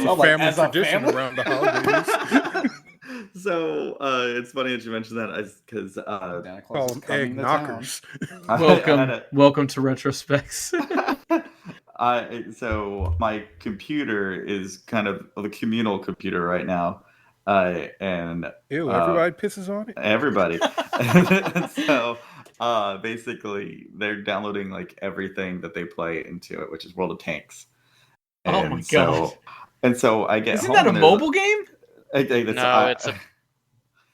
So family as a tradition family? around the holidays. So it's funny that you mentioned that because Santa Claus Call is them coming egg to town. knockers. Welcome to Retro Spexx. So my computer is kind of the communal computer right now, and Ew, everybody pisses on it. everybody. So basically, they're downloading like everything that they play into it, which is World of Tanks. Oh my god! And so I get Isn't home that a and mobile game?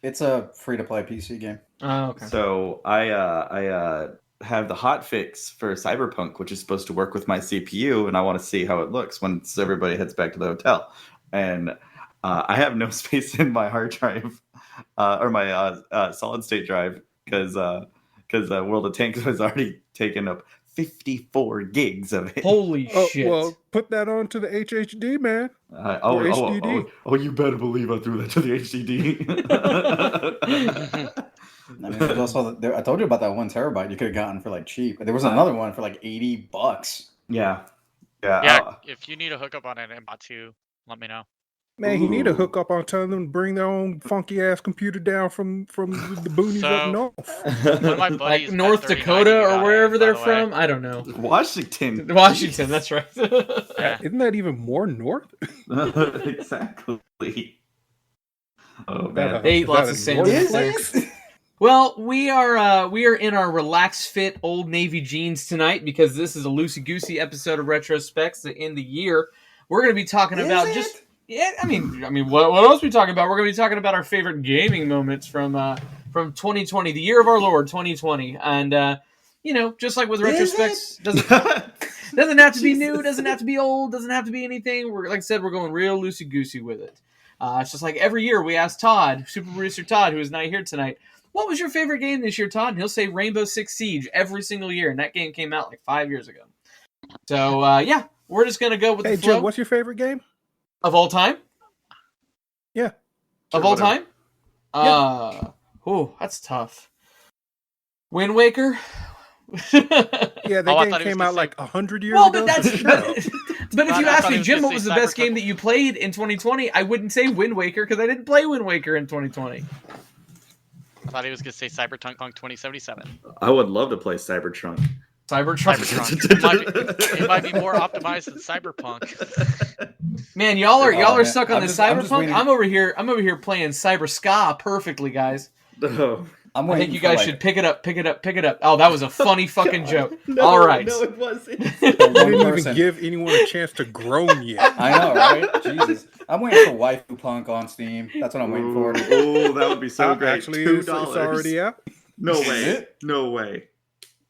It's a free-to-play PC game. Oh, okay. So I have the hotfix for Cyberpunk, which is supposed to work with my CPU, and I want to see how it looks once everybody heads back to the hotel. And I have no space in my hard drive or my solid state drive because World of Tanks has already taken up 54 gigs of it. Holy shit! Well, put that on to the HHD, man. Or HDD. You better believe I threw that to the HDD. I mean, there's also I told you about that 1 terabyte you could have gotten for like cheap. There was another one for like $80. Yeah. If you need a hookup on an M.2, let me know. Man, you need to hook up on telling them to bring their own funky ass computer down from the boonies up north. One of my buddies Like North Dakota or wherever they're from. I don't know. Washington, that's right. Isn't that even more north? Exactly. Oh man, they ate lots of sandwiches. Well, we are in our relaxed fit Old Navy jeans tonight because this is a loosey goosey episode of Retro Spexx in the year. We're going to be talking about just. Yeah, I mean, what else are we talking about? We're going to be talking about our favorite gaming moments from 2020, the year of our Lord, 2020, and just like with Retro Spexx, doesn't have to be new, doesn't have to be old, doesn't have to be anything. Like I said, we're going real loosey goosey with it. It's just like every year we ask Todd, super producer Todd, who is not here tonight, what was your favorite game this year, Todd? And he'll say Rainbow Six Siege every single year, and that game came out like 5 years ago. So we're just going to go with the flow. Hey, Joe, what's your favorite game? Of all time? Yeah. Of all time? That's tough. Wind Waker? Yeah, that game came out like 100 years ago. But if you ask me, Jim, what was the best game that you played in 2020, I wouldn't say Wind Waker because I didn't play Wind Waker in 2020. I thought he was going to say Cyberpunk 2077. I would love to play Cybertrunk. It might be more optimized than Cyberpunk. Man, y'all are stuck on the Cyberpunk. I'm over here playing Cyber Ska perfectly, guys. Oh. I think you guys should pick it up. Oh, that was a funny fucking joke. All right. No, it wasn't. I didn't even give anyone a chance to groan yet. I know, right? Jesus. I'm waiting for Waifu Punk on Steam. That's what I'm waiting for. Oh, that would be so great. Actually, $2. it's already out. No way. No way.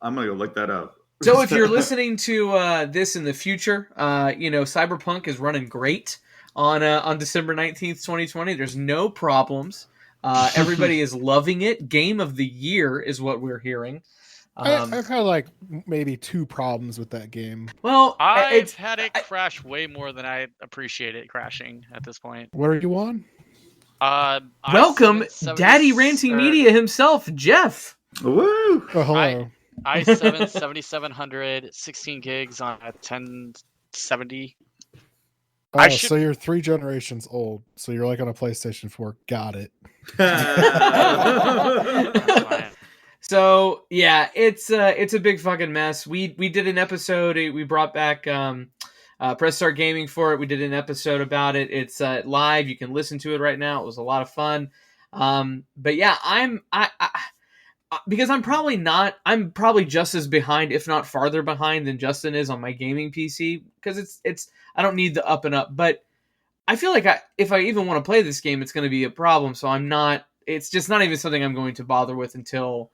I'm going to go look that up. So if you're listening to this in the future, Cyberpunk is running great on December 19th, 2020. There's no problems. Everybody is loving it. Game of the year is what we're hearing. I've had like maybe 2 problems with that game. Well, I've had it crash way more than I appreciate it crashing at this point. What are you on? Welcome, Daddy Ranting Media himself, Geoff. Woo! Oh, hello. i7 7700, 16 gigs on a 1070. Oh, so you're 3 generations old. So you're like on a PlayStation 4. Got it. So yeah, it's a big fucking mess. We did an episode. We brought back Press Start Gaming for it. We did an episode about it. It's live. You can listen to it right now. It was a lot of fun. But yeah, because I'm probably just as behind, if not farther behind than Justin is on my gaming PC, because I don't need the up and up, but I feel like if I even want to play this game, it's going to be a problem. So it's just not even something I'm going to bother with until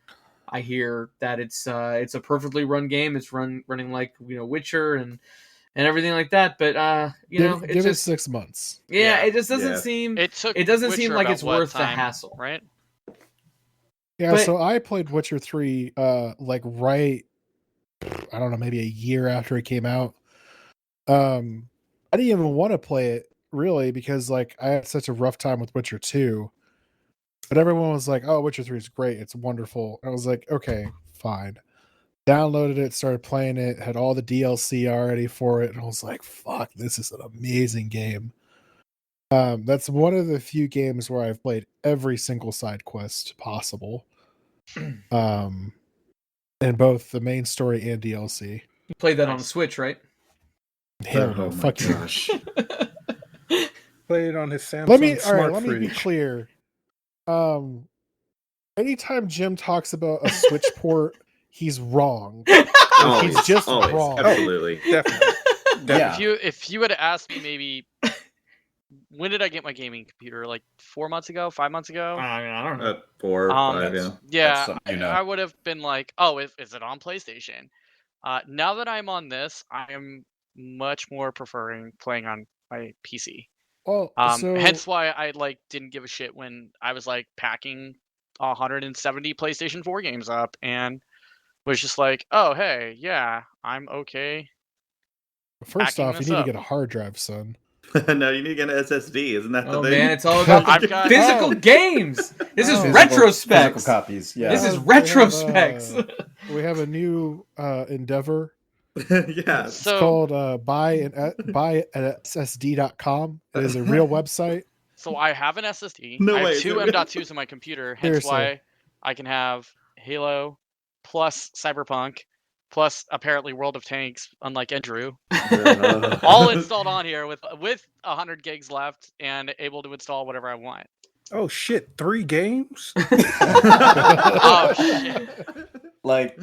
I hear that it's a perfectly run game. It's running like, Witcher and everything like that. But give it 6 months. Yeah, it just doesn't seem. It doesn't seem like it's worth the hassle, right? Yeah, so I played Witcher 3 like right, I don't know, maybe a year after it came out. I didn't even want to play it really because like I had such a rough time with Witcher 2. But everyone was like, "Oh, Witcher 3 is great. It's wonderful." And I was like, "Okay, fine." Downloaded it, started playing it, had all the DLC already for it, and I was like, "Fuck, this is an amazing game." That's one of the few games where I've played every single side quest possible. In both the main story and DLC. You played that on the Switch, right? Hell no, Oh my fuck you. gosh. Play it on his Samsung Let me smart let me be fridge. clear. Anytime Jim talks about a Switch port, he's wrong. Always, He's just always, wrong. absolutely. Definitely. Yeah. If you had asked me maybe when did I get my gaming computer? Like 4 months ago, 5 months ago? I don't know. 4 or 5, yeah. Yeah, something you know. I would have been like, oh, is it on PlayStation? Now that I'm on this, I am much more preferring playing on my PC. Well, so Hence why I like didn't give a shit when I was like packing 170 PlayStation 4 games up and was just like, oh hey, yeah, I'm okay. first hacking off, you this need to up. get a hard drive, son. No, you need to get an SSD, isn't that the Oh thing? man, it's all about I've the got- physical Oh. games. This is Oh. Retro Physical Spexx. copies. Yeah. This is We have, Retro we have, Spexx. We have a new endeavor. Yeah. It's So- called buyanassd.com. It is a real website. So I have an SSD. No I have way, is two it real? M.2s in my computer, hence Seriously. why I can have Halo plus Cyberpunk plus apparently World of Tanks, unlike Andrew. All installed on here with 100 gigs left and able to install whatever I want. Oh shit, 3 games? Oh shit. Like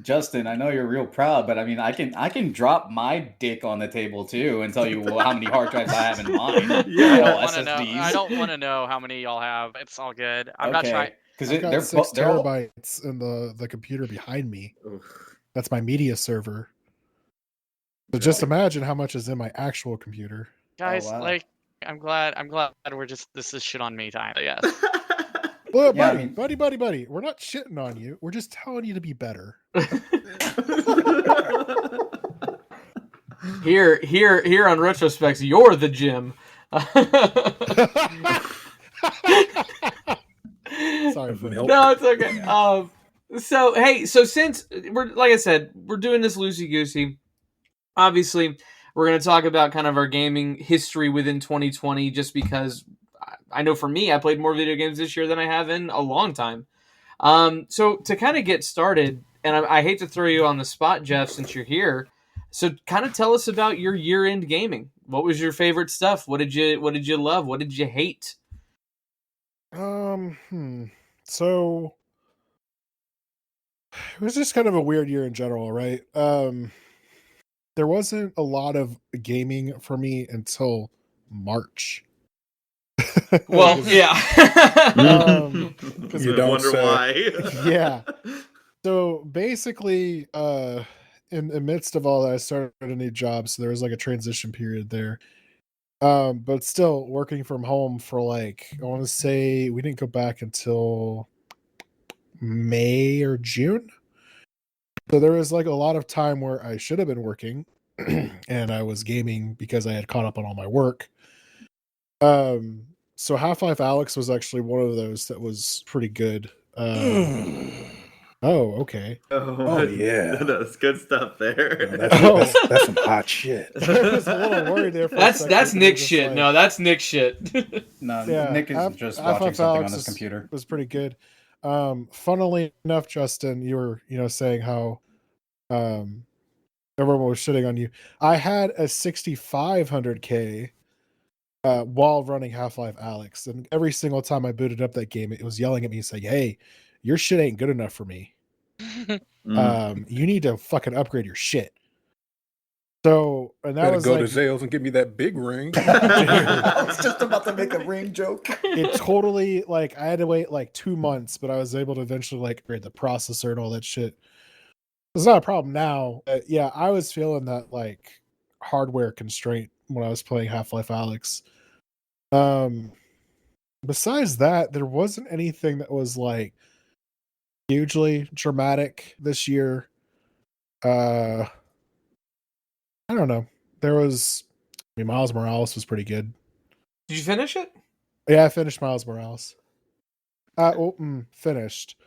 Justin, I know you're real proud, but I mean, I can drop my dick on the table too and tell you how many hard drives I have in mine. Yeah. I No don't want to know. SSDs. I don't want to know how many y'all have. It's all good. I'm not trying. because I've got they're 6 they're all, terabytes in the computer behind me. That's my media server. So just imagine how much is in my actual computer. Guys, wow. like, I'm glad we're just this is shit on me time. Yes. Well, Yeah, I buddy, mean- buddy. We're not shitting on you. We're just telling you to be better. Here on Retro Spexx, you're the Jim. Sorry for Milk. No, it's okay. So since we're, like I said, we're doing this loosey goosey, obviously we're going to talk about kind of our gaming history within 2020, just because I know for me, I played more video games this year than I have in a long time. So to kind of get started, and I hate to throw you on the spot, Geoff, since you're here. So kind of tell us about your year-end gaming. What was your favorite stuff? What did you love? What did you hate? So it was just kind of a weird year in general, right? There wasn't a lot of gaming for me until March. Well, yeah. You don't wonder say. why. Yeah. So basically, in the midst of all that, I started a new job, so there was like a transition period there. But still working from home for like, I want to say we didn't go back until May or June. So there was like a lot of time where I should have been working and I was gaming because I had caught up on all my work. So Half-Life Alyx was actually one of those that was pretty good. Oh, okay. Oh, yeah. That's good stuff there. No, that's some hot shit. I was a little worried there for a second. That's It was Nick's just shit. like- No, that's Nick's shit. No, Yeah, Nick is just Half-Life watching something Alyx on his is- computer. was pretty good. Funnily enough, Justin, you were saying how everyone was shitting on you. I had a 6500K while running Half-Life Alyx, and every single time I booted up that game, it was yelling at me saying, "Hey, your shit ain't good enough for me. You need to fucking upgrade your shit." So, and that Better was go like, to Zales and give me that big ring. I was just about to make a ring joke. it totally, like, I had to wait like 2 months, but I was able to eventually like upgrade the processor and all that shit. It's not a problem now. Yeah, I was feeling that like hardware constraint when I was playing Half-Life Alyx. Besides that, there wasn't anything that was like hugely dramatic this year. I don't know. There was, I mean, Miles Morales was pretty good. Did you finish it? Yeah, I finished Miles Morales. Finished.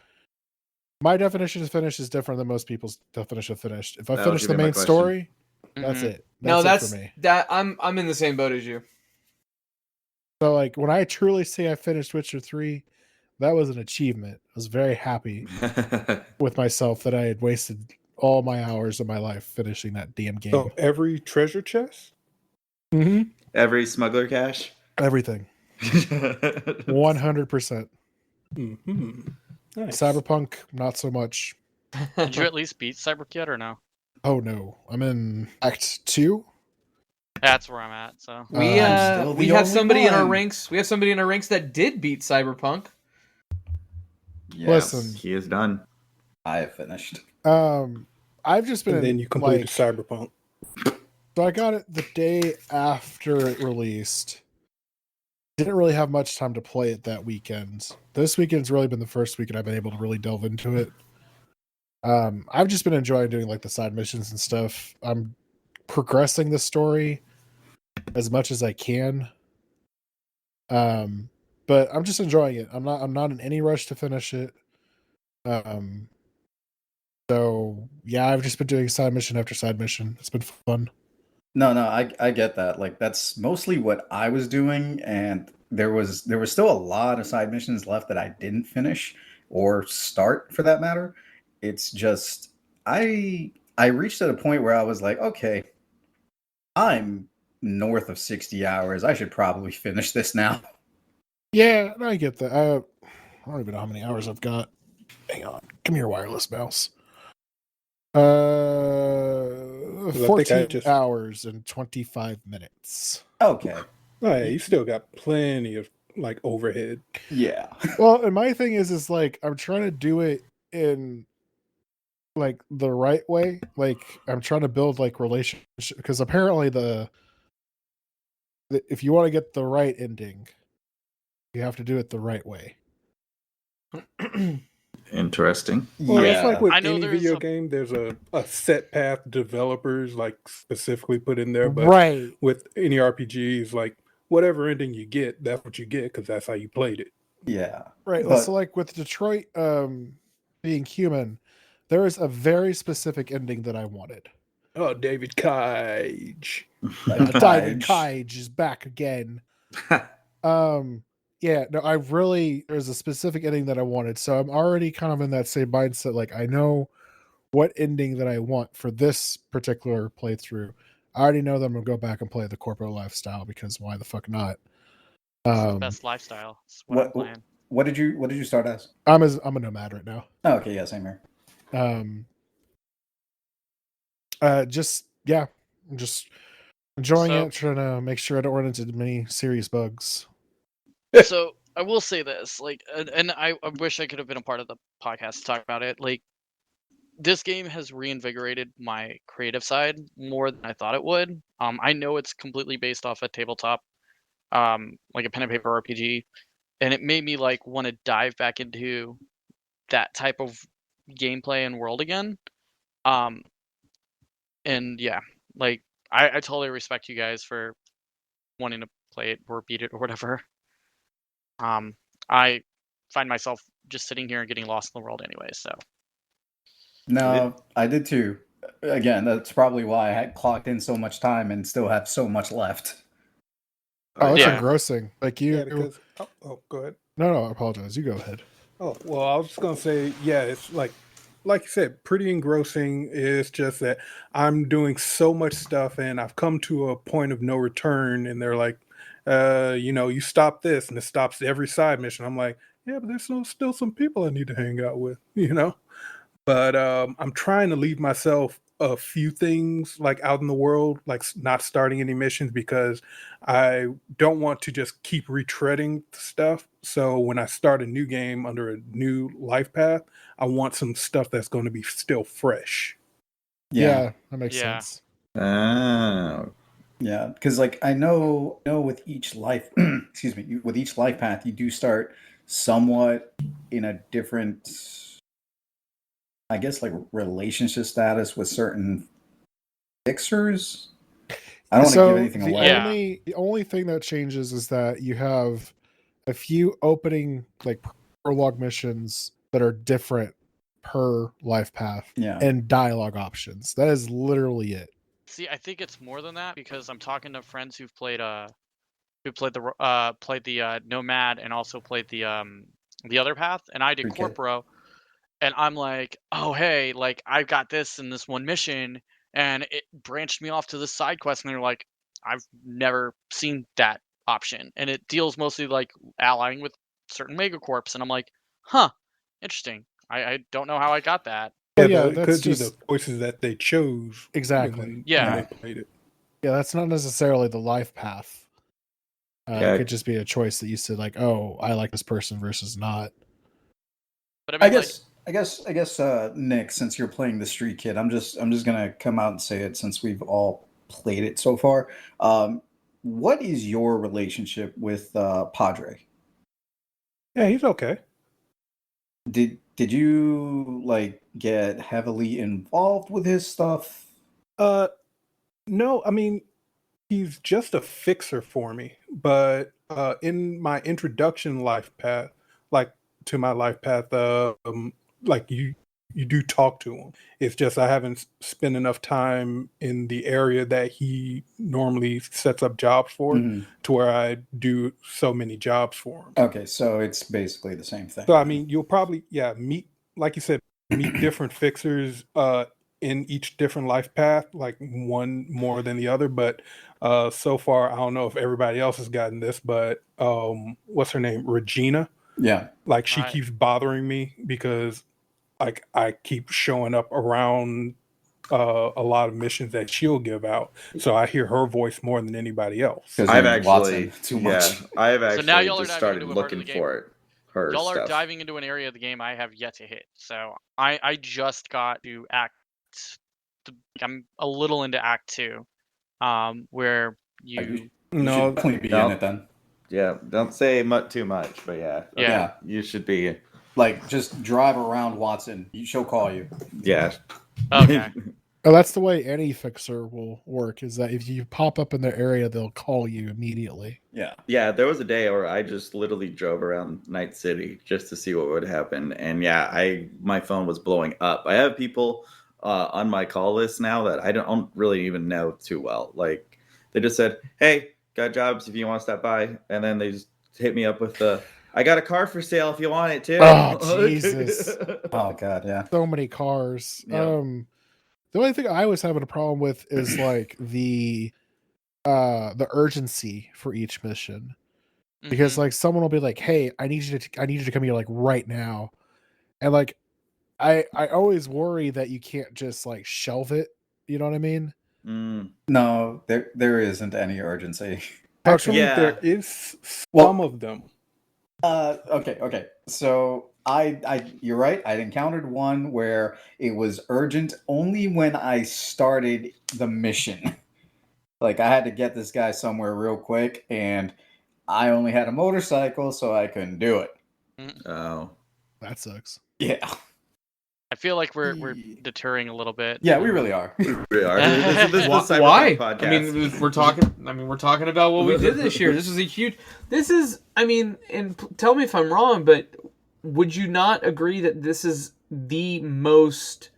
My definition of finished is different than most people's definition of finished. If I That finish was the gonna be my main question. story, that's Mhm. it. No, That's that's it for me. that. I'm in the same boat as you. So like when I truly say I finished Witcher 3, that was an achievement. I was very happy with myself that I had wasted all my hours of my life finishing that damn game. So every treasure chest? Mm-hmm. Every smuggler cache? Everything. 100%. Mm-hmm. Nice. Cyberpunk, not so much. Did you at least beat Cyberkid or no? Oh no. I'm in Act 2. That's where I'm at. So We I'm still we the have only somebody in our one. ranks. We have somebody in our ranks that did beat Cyberpunk. Yes, Listen. He is done. I have finished. I've just been And then you completed like, Cyberpunk. so I got it the day after it released. Didn't really have much time to play it that weekend. This weekend's really been the first weekend I've been able to really delve into it. I've just been enjoying doing like the side missions and stuff. I'm progressing the story as much as I can. But I'm just enjoying it. I'm not in any rush to finish it. So yeah, I've just been doing side mission after side mission. It's been fun. No, I get that. Like that's mostly what I was doing, and there was still a lot of side missions left that I didn't finish or start for that matter. It's just I reached at a point where I was like, okay, I'm north of 60 hours. I should probably finish this now. Yeah, I get that. I don't even know how many hours I've got. Hang on. Come here, wireless mouse. 14 hours and 25 minutes. Okay. Oh, yeah, you still got plenty of like overhead. Yeah. Well, and my thing is like I'm trying to do it in like the right way. Like I'm trying to build like relationship because apparently the if you want to get the right ending, you have to do it the right way. Interesting. Well, yeah. it's like with I know any there's video a- game, there's a set path developers like specifically put in there. But Right. with any RPGs, like whatever ending you get, that's what you get because that's how you played it. Yeah. Right. But So like with Detroit being human, there is a very specific ending that I wanted. Oh, David Cage. David Cage is back again. Yeah, no, there's a specific ending that I wanted. So I'm already kind of in that same mindset. Like I know what ending that I want for this particular playthrough. I already know that I'm gonna go back and play the corporate lifestyle because why the fuck not? It's the best lifestyle. It's what I'm playing. What did you start as? I'm a nomad right now. Oh, okay, yeah, same here. I'm just enjoying it, trying to make sure I don't run into many serious bugs. So I will say this, like, and I wish I could have been a part of the podcast to talk about it. Like, this game has reinvigorated my creative side more than I thought it would. I know it's completely based off a tabletop, like a pen and paper RPG, and it made me like want to dive back into that type of gameplay and world again. And yeah, like I totally respect you guys for wanting to play it or beat it or whatever. I find myself just sitting here and getting lost in the world anyway, so. No, I did too. Again, that's probably why I had clocked in so much time and still have so much left. Oh, it's Yeah. engrossing. Like you. Yeah, because go ahead. No, I apologize. You go ahead. Oh, well, I was just gonna say, yeah, it's like you said, pretty engrossing. It's just that I'm doing so much stuff, and I've come to a point of no return. And they're like, you stop this, and it stops every side mission. I'm like, yeah, but there's still some people I need to hang out with, But I'm trying to leave myself a few things like out in the world, like not starting any missions because I don't want to just keep retreading stuff. So when I start a new game under a new life path, I want some stuff that's going to be still fresh. Yeah, that makes Yeah. sense. Oh. Yeah, because like I know with each life, excuse me, with each life path, you do start somewhat in a different, I guess, like relationship status with certain fixers. I don't want to give anything away. The only thing that changes is that you have a few opening like prologue missions that are different per life path and dialogue options. That is literally it. See, I think it's more than that because I'm talking to friends who've played who played the Nomad and also played the other path, and I did 3K. Corporo, and I'm like, oh hey, like I've got this in this one mission, and it branched me off to this side quest, and they're like, I've never seen that option, and it deals mostly like allying with certain megacorps, and I'm like, huh, interesting. I don't know how I got that. Well, Yeah, yeah, it that's could be the just choices that they chose exactly. when Yeah. they played it. Yeah, that's not necessarily the life path. Yeah. It could just be a choice that you said, like, oh, I like this person versus not. But I mean, I guess, Nick, since you're playing the Street Kid, I'm just gonna come out and say it since we've all played it so far. What is your relationship with Padre? Yeah, he's okay. Did you like get heavily involved with his stuff? No, I mean, he's just a fixer for me. But in my introduction life path, like to my life path, like you do talk to him. It's just I haven't spent enough time in the area that he normally sets up jobs for, Mhm. to where I do so many jobs for him. Okay, so it's basically the same thing. So I mean, you'll probably meet, like you said, meet different fixers in each different life path, like one more than the other. But so far, I don't know if everybody else has gotten this, but what's her name, Regina? Yeah. Like she Right. keeps bothering me because like I keep showing up around a lot of missions that she'll give out, so I hear her voice more than anybody else. Because I've you're actually Watson too much. I've So actually now y'all are just diving started into a part of looking the game. for it. Her y'all are stuff. diving into an area of the game I have yet to hit. So I just got to I'm a little into Act 2, where You you should No, definitely be No. in it then. Yeah, don't say too much, but yeah, Yeah. you should be. Like just drive around Watson. She'll call you. Yeah. Okay. Oh, that's the way any fixer will work, is that if you pop up in their area, they'll call you immediately. Yeah. Yeah, there was a day where I just literally drove around Night City just to see what would happen, and yeah, my phone was blowing up. I have people on my call list now that I don't really even know too well. Like they just said, "Hey, got jobs if you want to stop by," and then they just hit me up with "I got a car for sale if you want it too." Oh, Jesus. Oh God, yeah. So many cars. Yeah. The only thing I was having a problem with is like the urgency for each mission. Because Mhm. like someone will be like, "Hey, I need you to come here like right now," and like I always worry that you can't just like shelve it. You know what I mean? Mm. No, there isn't any urgency. actually, Yeah. there is Well- some of them. Okay. So you're right. I'd encountered one where it was urgent only when I started the mission. Like I had to get this guy somewhere real quick, and I only had a motorcycle, so I couldn't do it. Oh. That sucks. Yeah. I feel like we're deterring a little bit. Yeah, we really are. We are. This is the Cyberpunk Why? podcast. I mean, we're talking about what we did this year. This is a huge. This is. I mean, and tell me if I'm wrong, but would you not agree that this is the most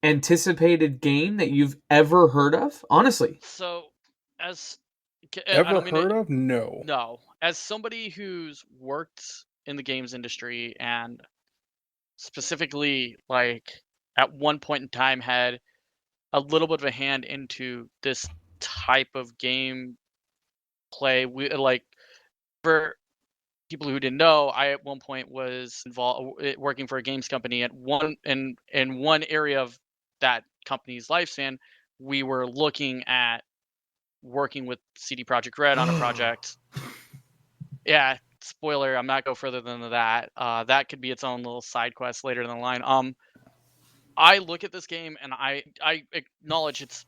anticipated game that you've ever heard of? Honestly, So, as I Ever don't mean to- heard of? No. No, as somebody who's worked in the games industry and specifically like at one point in time had a little bit of a hand into this type of game play, like for people who didn't know, I at one point was involved working for a games company at one in one area of that company's lifespan. We were looking at working with CD Projekt Red on a project. Yeah, spoiler, I'm not go further than that. That could be its own little side quest later in the line. I look at this game and I acknowledge it's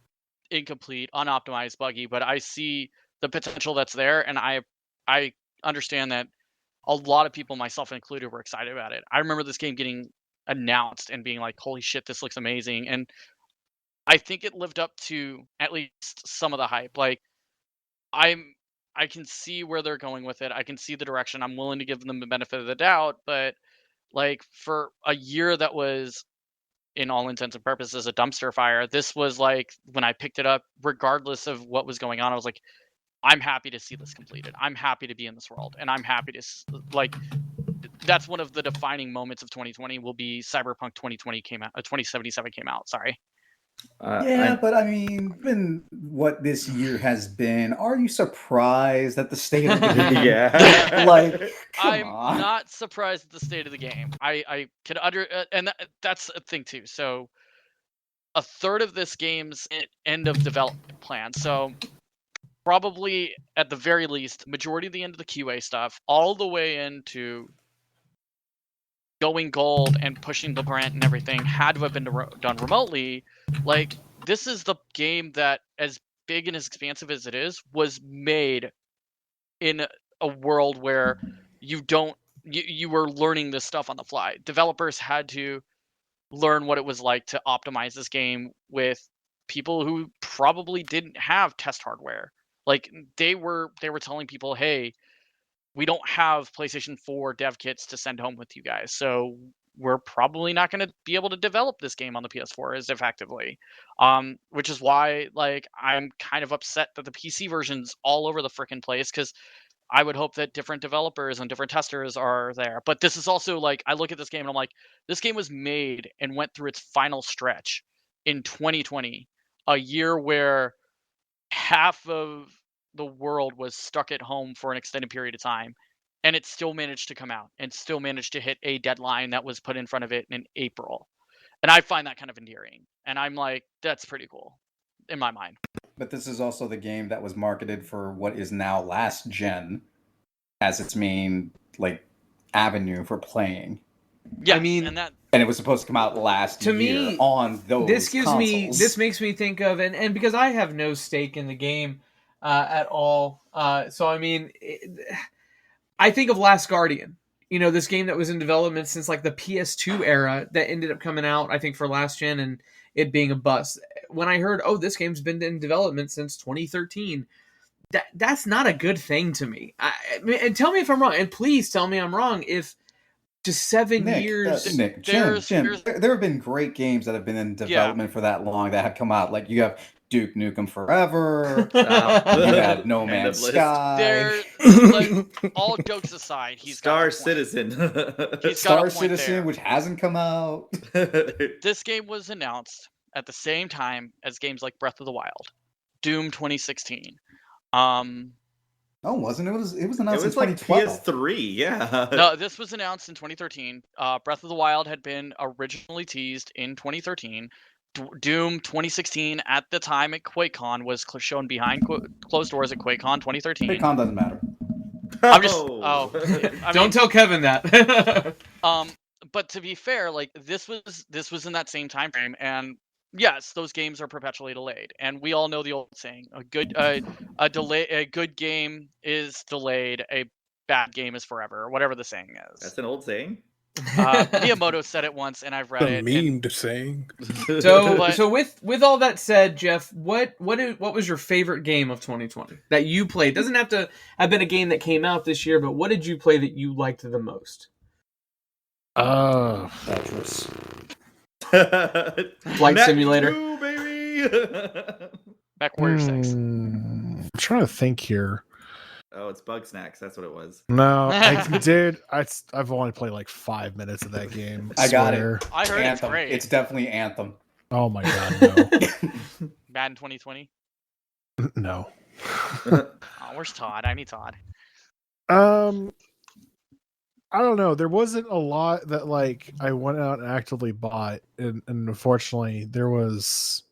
incomplete, unoptimized, buggy, but I see the potential that's there, and I understand that a lot of people, myself included, were excited about it. I remember this game getting announced and being like, "Holy shit, this looks amazing!" And I think it lived up to at least some of the hype. Like I can see where they're going with it. I can see the direction. I'm willing to give them the benefit of the doubt, but like for a year that was in all intents and purposes a dumpster fire, this was like when I picked it up, regardless of what was going on, I was like, I'm happy to see this completed. I'm happy to be in this world, and I'm happy to like. That's one of the defining moments of 2020. Will be Cyberpunk 2020 came out. 2077 came out. Sorry. But I mean, given what this year has been, are you surprised at the state of the game? Yeah. Like, come I'm on. not surprised at the state of the game. I can and that's a thing too. So a third of this game's end of development plan. So probably at the very least, majority of the end of the QA stuff, all the way into going gold and pushing the brand and everything had to have been done remotely. Like, this is the game that, as big and as expansive as it is, was made in a world where you were learning this stuff on the fly. Developers had to learn what it was like to optimize this game with people who probably didn't have test hardware. Like, they were telling people, hey, we don't have PlayStation 4 dev kits to send home with you guys, so we're probably not going to be able to develop this game on the PS4 as effectively. Which is why, like, I'm kind of upset that the PC version's all over the frickin' place, because I would hope that different developers and different testers are there. But this is also, like, I look at this game and I'm like, this game was made and went through its final stretch in 2020, a year where half of the world was stuck at home for an extended period of time, and it still managed to come out and still managed to hit a deadline that was put in front of it in April. And I find that kind of endearing. And I'm like, that's pretty cool in my mind. But this is also the game that was marketed for what is now last gen as its main like avenue for playing. Yeah, I mean, and it was supposed to come out last to year me, on those this makes me think of, and because I have no stake in the game at all, so I mean, I think of Last Guardian. You know, this game that was in development since like the PS2 era that ended up coming out, I think, for last gen, and it being a bust. When I heard, oh, this game's been in development since 2013, that's not a good thing to me. And tell me if I'm wrong, and please tell me I'm wrong. If just 7 years, Jim, there have been great games that have been in development for that long that have come out. Like you have Duke Nukem Forever, you have No Man's Sky. Like, all jokes aside, he's Star Citizen. Star Citizen, which hasn't come out. This game was announced at the same time as games like Breath of the Wild, Doom 2016. Oh, wasn't it? It was announced in 2012. Like PS3, yeah. No, this was announced in 2013. Breath of the Wild had been originally teased in 2013. Doom 2016 at the time at QuakeCon was shown behind closed doors at QuakeCon 2013. QuakeCon doesn't matter. I'm just don't tell Kevin that. But to be fair, like this was in that same time frame, and yes, those games are perpetually delayed, and we all know the old saying: a good game is delayed, a bad game is forever, or whatever the saying is. That's an old saying. Miyamoto said it once, and I've read it. Memed saying. So with all that said, Geoff, what was your favorite game of 2020 that you played? Doesn't have to have been a game that came out this year, but what did you play that you liked the most? Tetris. Flight Simulator. 2, baby. Back Warrior 6. I'm trying to think here. Oh, it's Bug Snacks. That's what it was. No, dude, I've only played like 5 minutes of that game. I got it. I heard Anthem. it's great. It's definitely Anthem. Oh my god, no. Madden 2020. No. Oh, where's Todd? I need Todd. I don't know. There wasn't a lot that like I went out and actively bought, and unfortunately, there was.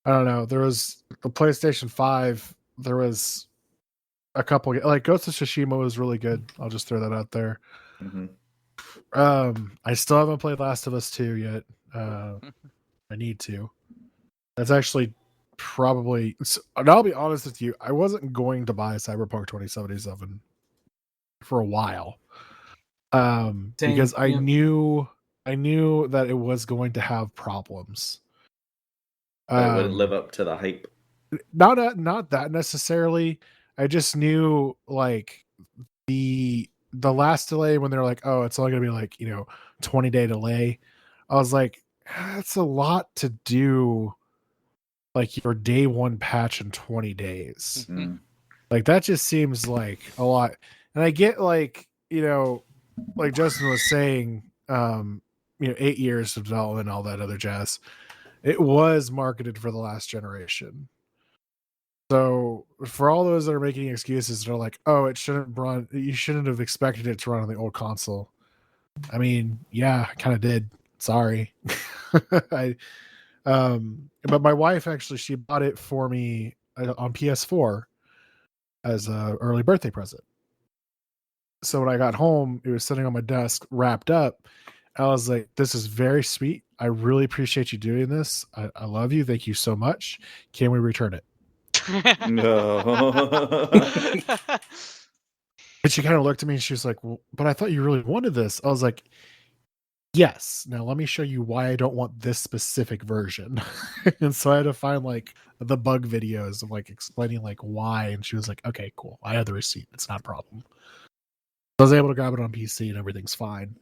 I don't know. There was the PlayStation 5. There was a couple like Ghost of Tsushima was really good. I'll just throw that out there. Mm-hmm. I still haven't played Last of Us 2 yet. I need to. That's actually probably. And I'll be honest with you. I wasn't going to buy Cyberpunk 2077 for a while, because I knew that it was going to have problems. It wouldn't live up to the hype. Not that necessarily. I just knew like the last delay when they're like, oh, it's only gonna be like 20-day delay. I was like, that's a lot to do. like your day one patch in 20 days. Mm. Like that just seems like a lot. And I get like, like Justin was saying, 8 years of development and all that other jazz. It was marketed for the last generation. So for all those that are making excuses, they're like, "Oh, it shouldn't run. You shouldn't have expected it to run on the old console." I mean, yeah, I kind of did. Sorry. But my wife actually she bought it for me on PS4 as a early birthday present. So when I got home, it was sitting on my desk wrapped up. I was like, "This is very sweet. I really appreciate you doing this. I love you. Thank you so much. Can we return it?" No. And she kind of looked at me and she was like, "Well, but I thought you really wanted this." I was like, "Yes. Now let me show you why I don't want this specific version." And so I had to find like the bug videos of like explaining like why. And she was like, "Okay, cool. I have the receipt. It's not a problem." I was able to grab it on PC and everything's fine.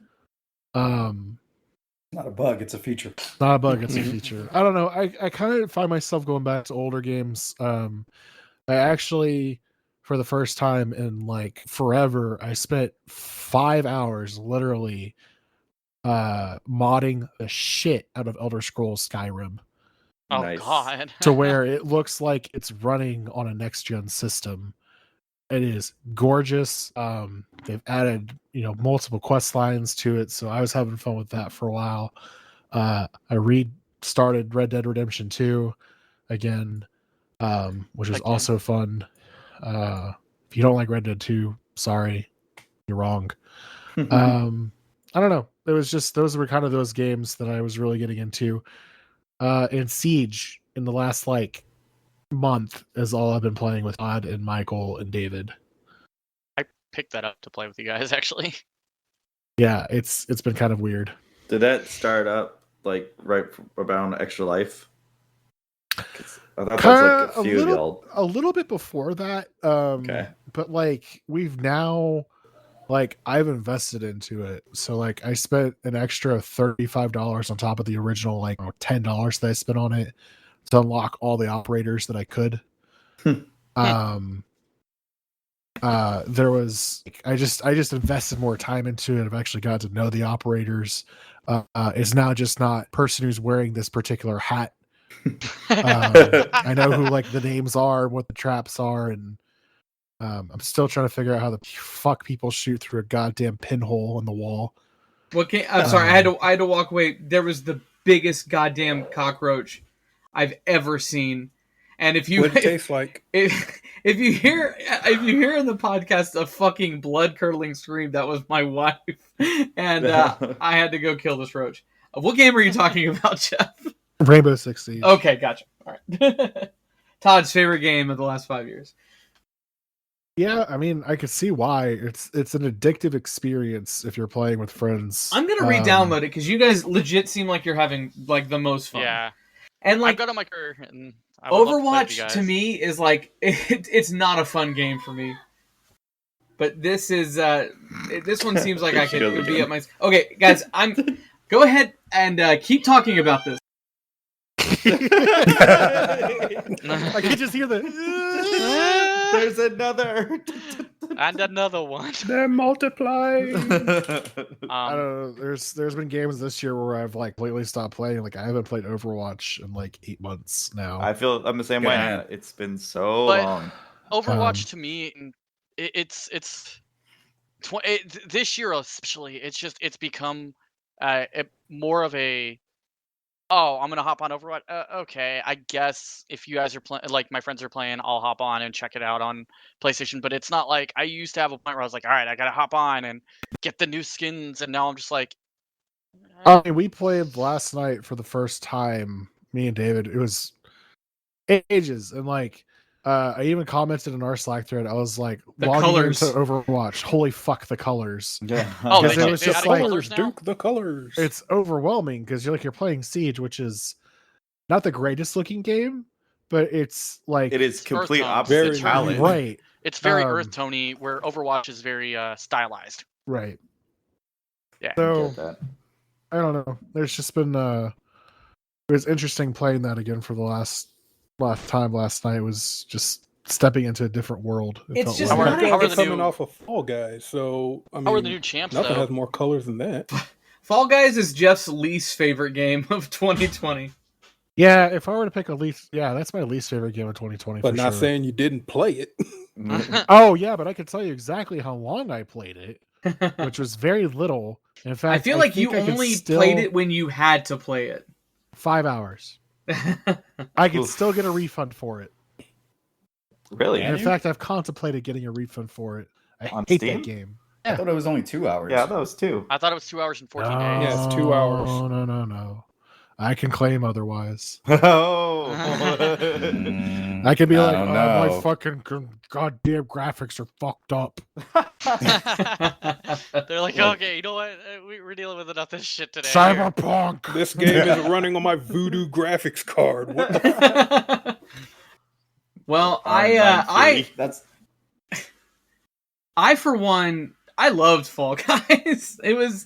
Not a bug, it's a feature. Not a bug, it's a feature. I don't know. I kind of find myself going back to older games. I actually, for the first time in like forever, I spent 5 hours literally modding the shit out of Elder Scrolls Skyrim Oh Nice. God. to where it looks like it's running on a next gen system. It is gorgeous. They've added, multiple quest lines to it, so I was having fun with that for a while. I restarted Red Dead Redemption 2 again, which was Again. also fun. If you don't like Red Dead 2, sorry, you're wrong. I don't know. It was just those were kind of those games that I was really getting into. And Siege in the last like month is all I've been playing with Odd and Michael and David. I picked that up to play with you guys actually. Yeah, it's been kind of weird. Did that start up like right around Extra Life? 'Cause I thought that was like a few of the old. A little bit before that. Okay. But like we've now like I've invested into it. So like I spent an extra $35 on top of the original like $10 that I spent on it to unlock all the operators that I could. There was I just invested more time into it. I've actually got to know the operators. It's now just not person who's wearing this particular hat. I know who like the names are, what the traps are, and I'm still trying to figure out how the fuck people shoot through a goddamn pinhole in the wall. I'm sorry, I had to walk away. There was the biggest goddamn cockroach I've ever seen. And if you What it tastes like. if you hear in the podcast a fucking blood curdling scream, that was my wife, and I had to go kill this roach. What game are you talking about, Geoff? Rainbow Six Siege. Okay, gotcha. All right. Todd's favorite game of the last 5 years. Yeah, I mean, I could see why. It's an addictive experience if you're playing with friends. I'm gonna re-download it because you guys legit seem like you're having like the most fun. Yeah. And like I've got on my career and I would love to play with you Overwatch guys. to me is like it's not a fun game for me. But this is this one seems like I could be at my. Okay, guys, go ahead and keep talking about this. I could just hear the. There's another. And another one. They're multiplying. I don't know. There's been games this year where I've like completely stopped playing. Like I haven't played Overwatch in like 8 months now. I feel I'm the same way. Yeah. It's been so But- long. Overwatch to me, it's this year especially. It's become more of a. Oh, I'm gonna hop on Overwatch. Okay, I guess if you guys are playing, like my friends are playing, I'll hop on and check it out on PlayStation. But it's not like I used to have a point where I was like, all right, I gotta hop on and get the new skins, and now I'm just like. I mean, we played last night for the first time. Me and David. It was ages, and like I even commented in our Slack thread. I was like, The logging colors. into Overwatch. Holy fuck, the colors! Yeah. Oh, Because they it was they just added like- colors now? Duke the colors. It's overwhelming because you're playing Siege, which is not the greatest looking game, but it's like It is complete Earthbound. opposite Very challenge. right, It's very Um, Earth Tony, where Overwatch is very stylized. right. Yeah. So Get that. I don't know. There's just been it was interesting playing that again for the last time last night was just stepping into a different world. It's just How are- not You how guys are are the coming new- off of Fall Guys, so I How are the mean, new champs nothing though? has more colors than that. Fall Guys is Jeff's least favorite game of 2020. Yeah, if I were to pick a least, that's my least favorite game of 2020 But for not sure. saying you didn't play it. Oh yeah, but I can tell you exactly how long I played it, which was very little. In fact, I feel like you think I could only still- played it when you had to play it. 5 hours. I could Oof. still get a refund for it. Really? And in you? fact, I've contemplated getting a refund for it. I On hate Steam? that game. I thought it was only 2 hours. Yeah, that was 2. I thought it was 2 hours and 14 No, days. Yeah, it's 2 hours. No. I can claim otherwise. Oh. Mm, I could be I like, don't my know. fucking goddamn graphics are fucked up. They're like, Look. okay, you know what? We're dealing with enough of this shit today. Cyberpunk. This game is running on my Voodoo graphics card. What the Well, That's I for one, I loved Fall Guys. It was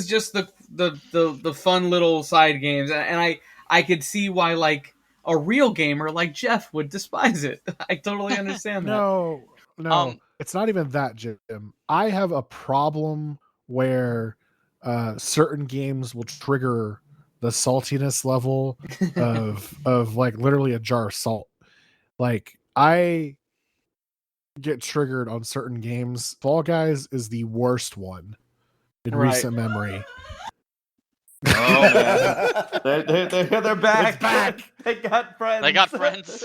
just the fun little side games, and I could see why like a real gamer like Jeff would despise it. I totally understand that. No, Um, it's not even that, Jim. I have a problem where certain games will trigger the saltiness level of like literally a jar of salt. Like I get triggered on certain games. Fall Guys is the worst one in Right. recent memory. Oh man, they're back. It's back. They got friends. They got friends.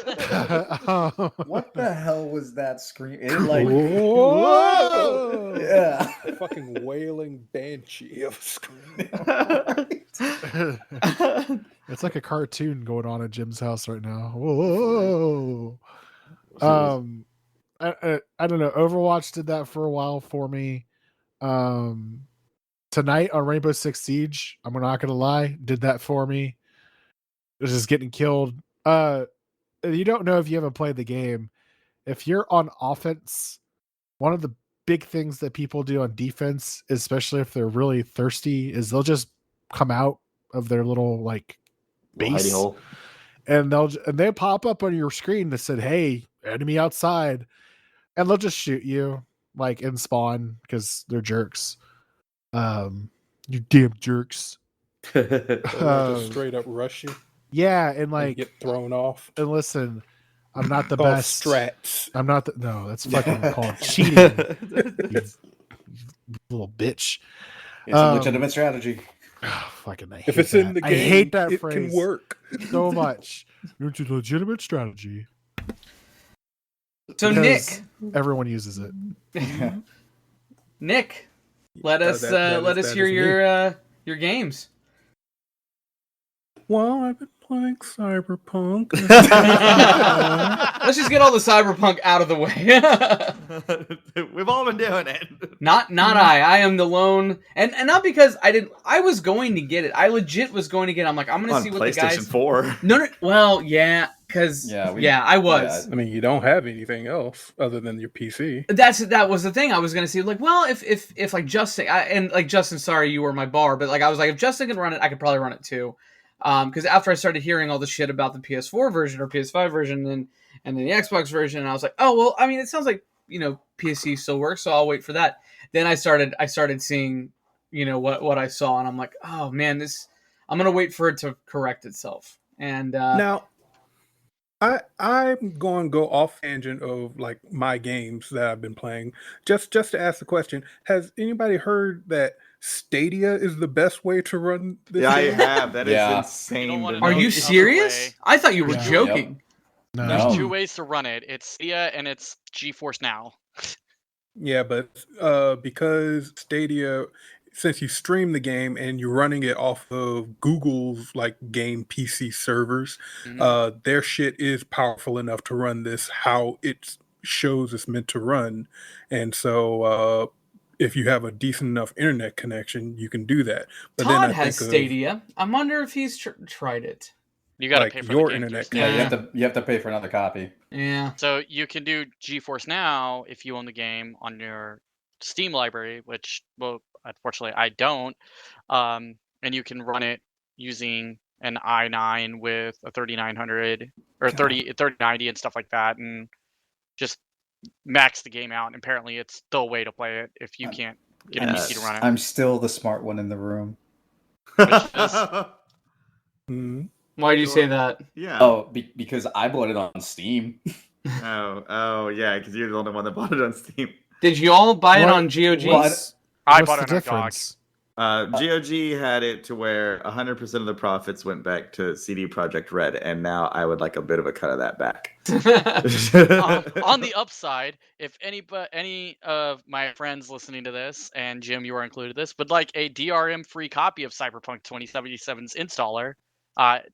what the hell was that scream? It like Whoa! yeah. fucking wailing banshee of a scream. It's like a cartoon going on at Jim's house right now. Whoa! I don't know. Overwatch did that for a while for me. Tonight on Rainbow Six Siege, I'm not gonna lie, did that for me. It was just getting killed. You don't know if you haven't played the game. If you're on offense, one of the big things that people do on defense, especially if they're really thirsty, is they'll just come out of their little like Little hidey base hole. and they pop up on your screen that said, "Hey, enemy outside," and they'll just shoot you like in spawn because they're jerks. You damn jerks. Or they just straight up rush you Yeah, and and like, get thrown off. and listen, I'm not the Called best. strats. I'm not the no. That's fucking called cheating. You little bitch. It's a legitimate strategy. Fucking, I hate If it's that. in the I game, hate that it phrase can work. so much. It's a legitimate strategy. So Because everyone uses it. Nick, let us that is hear me. your games. Well, I've been playing Cyberpunk. Let's just get all the cyberpunk out of the way. We've all been doing it. Not I am the lone, and not because I was going to get it. I legit was going to get it. I'm like, I'm going to On see what PlayStation the guys. 4. No, well, yeah, because I was. I mean, you don't have anything else other than your PC. That was the thing. I was going to see, like, well, if like Justin and like Justin, sorry you were my bar, but like I was like, if Justin can run it, I could probably run it too. Because after I started hearing all the shit about the PS4 version or PS5 version and then the Xbox version, and I was like, oh well, I mean, it sounds like PC still works, so I'll wait for that. Then I started seeing what I saw, and I'm like, oh man, I'm gonna wait for it to correct itself. And Now, I'm going to go off tangent of like my games that I've been playing. Just to ask the question: has anybody heard that Stadia is the best way to run this? Yeah, I game? have. That is Yeah. insane. You don't wanna are know you the other serious? way. I thought you were Yeah. joking. No. There's 2 ways to run it. It's Stadia and it's GeForce Now. Yeah, but because Stadia, since you stream the game and you're running it off of Google's like game PC servers, Mhm. their shit is powerful enough to run this how it shows it's meant to run, and so if you have a decent enough internet connection, you can do that. But Todd then I has think Stadia. I wonder if he's tried it. You got to Like pay for your the game internet through Yeah, Stadia. you have to pay for another copy. Yeah. So you can do GeForce Now if you own the game on your Steam library, which, well, unfortunately I don't. And you can run it using an i9 with a 3900 or 3090 and stuff like that, and just max the game out. And apparently, it's the way to play it if you can't get a PC to run it. I'm still the smart one in the room. Why do you say that? Yeah. Oh, because I bought it on Steam. Oh, yeah, because you're the only one that bought it on Steam. Did you all buy it on GOG? I What's bought the it on GOG. difference? GOG had it to where 100% of the profits went back to CD Projekt Red, and now I would like a bit of a cut of that back. On the upside, if any of my friends listening to this, and Jim, you are included this, would like a DRM-free copy of Cyberpunk 2077's installer,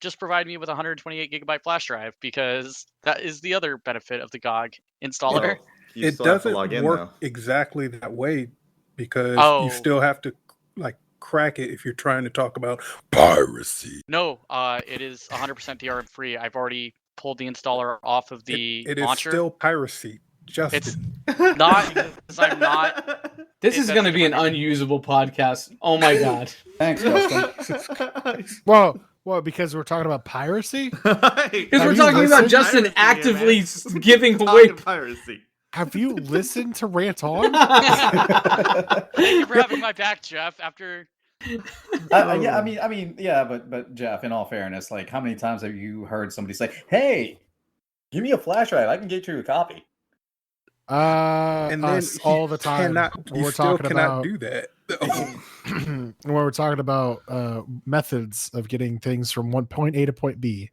just provide me with a 128 gigabyte flash drive, because that is the other benefit of the GOG installer. You It still have to doesn't log in, work though. exactly that way because Oh. you still have to like crack it if you're trying to talk about piracy. No, it is 100% DRM free. I've already pulled the installer off of the It is launcher. still piracy. Justin. It's not because I'm not. This is That's going to be an different. unusable podcast. Oh my god. Thanks, Justin. Well, because we're talking about piracy? Because Have we're you talking about listened? Justin Piracy, actively man. giving Talking away. piracy. Have you listened to Rant On? Thank you for having my back, Geoff. After Yeah, I mean, yeah, but Geoff, in all fairness, like, how many times have you heard somebody say, "Hey, give me a flash drive, I can get you a copy"? And then Us all the time. You We're still talking cannot about do that. when we're talking about methods of getting things from point A to point B.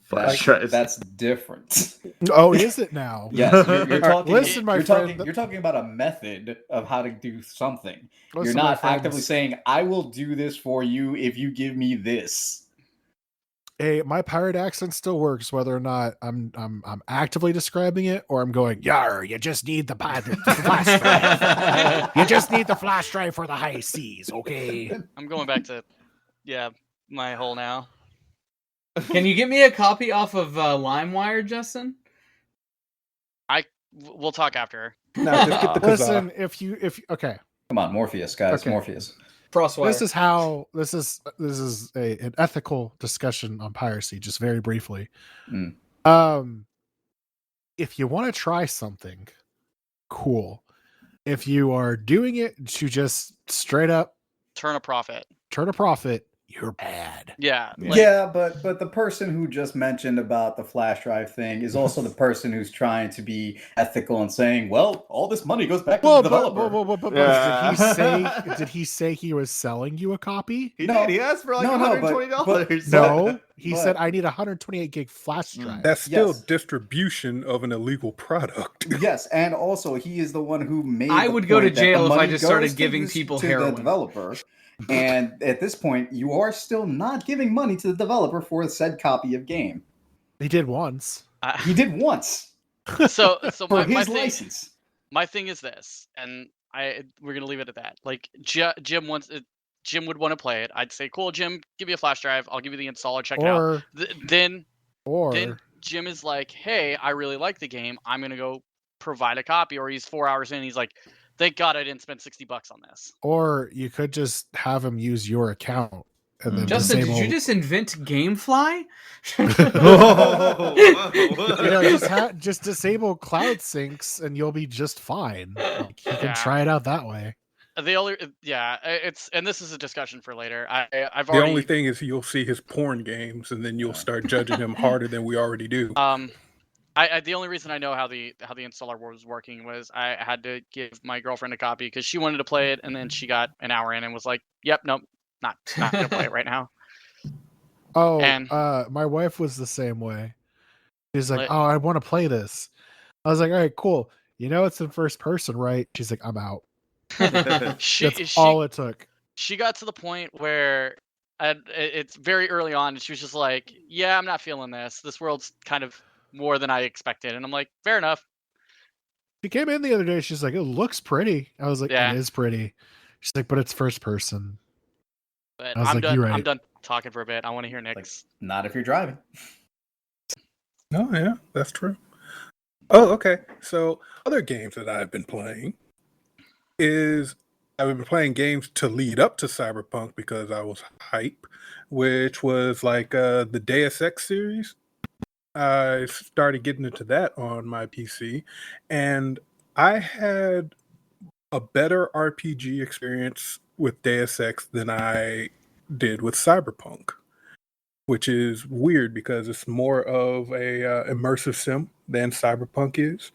Flash drives. That's different. Oh, is it now? Yes, you're talking. Listen, my you're friend. talking. You're talking about a method of how to do something. Listen, You're my not actively friends. saying, "I will do this for you if you give me this." Hey, my pirate accent still works whether or not I'm actively describing it or I'm going, "Yar, you just need the flash drive. You just need the flash drive for the high seas, okay?" I'm going back to, my hole now. Can you get me a copy off of LimeWire, Justin? We'll talk after. No, just get the kazaa. Listen, if okay. Come on, Morpheus, guys, Okay. Morpheus. Crosswire. This is an ethical discussion on piracy, just very briefly. If you want to try something, cool. If you are doing it to just straight up Turn a profit. you're bad. Yeah. Yeah, but the person who just mentioned about the flash drive thing is also the person who's trying to be ethical and saying, "Well, all this money goes back to the developer." But did he say he was selling you a copy? He No. did. He asked for like No, $120. No, he but- said I need a 128 gig flash drive. That's still Yes. distribution of an illegal product. Yes, and also he is the one who made. I the would go to point that jail the if I money just started goes giving to people the heroin. developer. And at this point, you are still not giving money to the developer for said copy of game. He did once. He did once So for my his thing, license. my thing is this, and we're gonna leave it at that. Like Jim would want to play it. I'd say, "Cool, Jim, give me a flash drive. I'll give you the installer. Check it out." Then Jim is like, "Hey, I really like the game. I'm gonna go provide a copy." Or he's 4 hours in. He's like, "Thank God I didn't spend $60 on this." Or you could just have him use your account and then Justin, disable. did you just invent GameFly? Just disable cloud syncs and you'll be just fine. Like, you can try it out that way. And this is a discussion for later. I've The already. only thing is you'll see his porn games, and then you'll start judging him harder than we already do. The only reason I know how the installer was working was I had to give my girlfriend a copy because she wanted to play it, and then she got an hour in and was like, "Yep, nope, not gonna play it right now." Oh, And- my wife was the same way. She's like, Like- "Oh, I want to play this." I was like, "All right, cool. You know it's in first person, right?" She's like, "I'm out." That's all it took. She got to the point where it's very early on, and she was just like, "Yeah, I'm not feeling this. This world's kind of more than I expected." And I'm like, "Fair enough." She came in the other day. She's like, "It looks pretty." I was like, Yeah. "It is pretty." She's like, "But it's first person." But I was I'm like, done. "You're I'm right." done talking for a bit. I want to hear Nick's. Not if you're driving. No, yeah, that's true. Oh, okay. So other games that I've been playing is I've been playing games to lead up to Cyberpunk because I was hype, which was like the Deus Ex series. I started getting into that on my PC, and I had a better RPG experience with Deus Ex than I did with Cyberpunk, which is weird because it's more of a immersive sim than Cyberpunk is.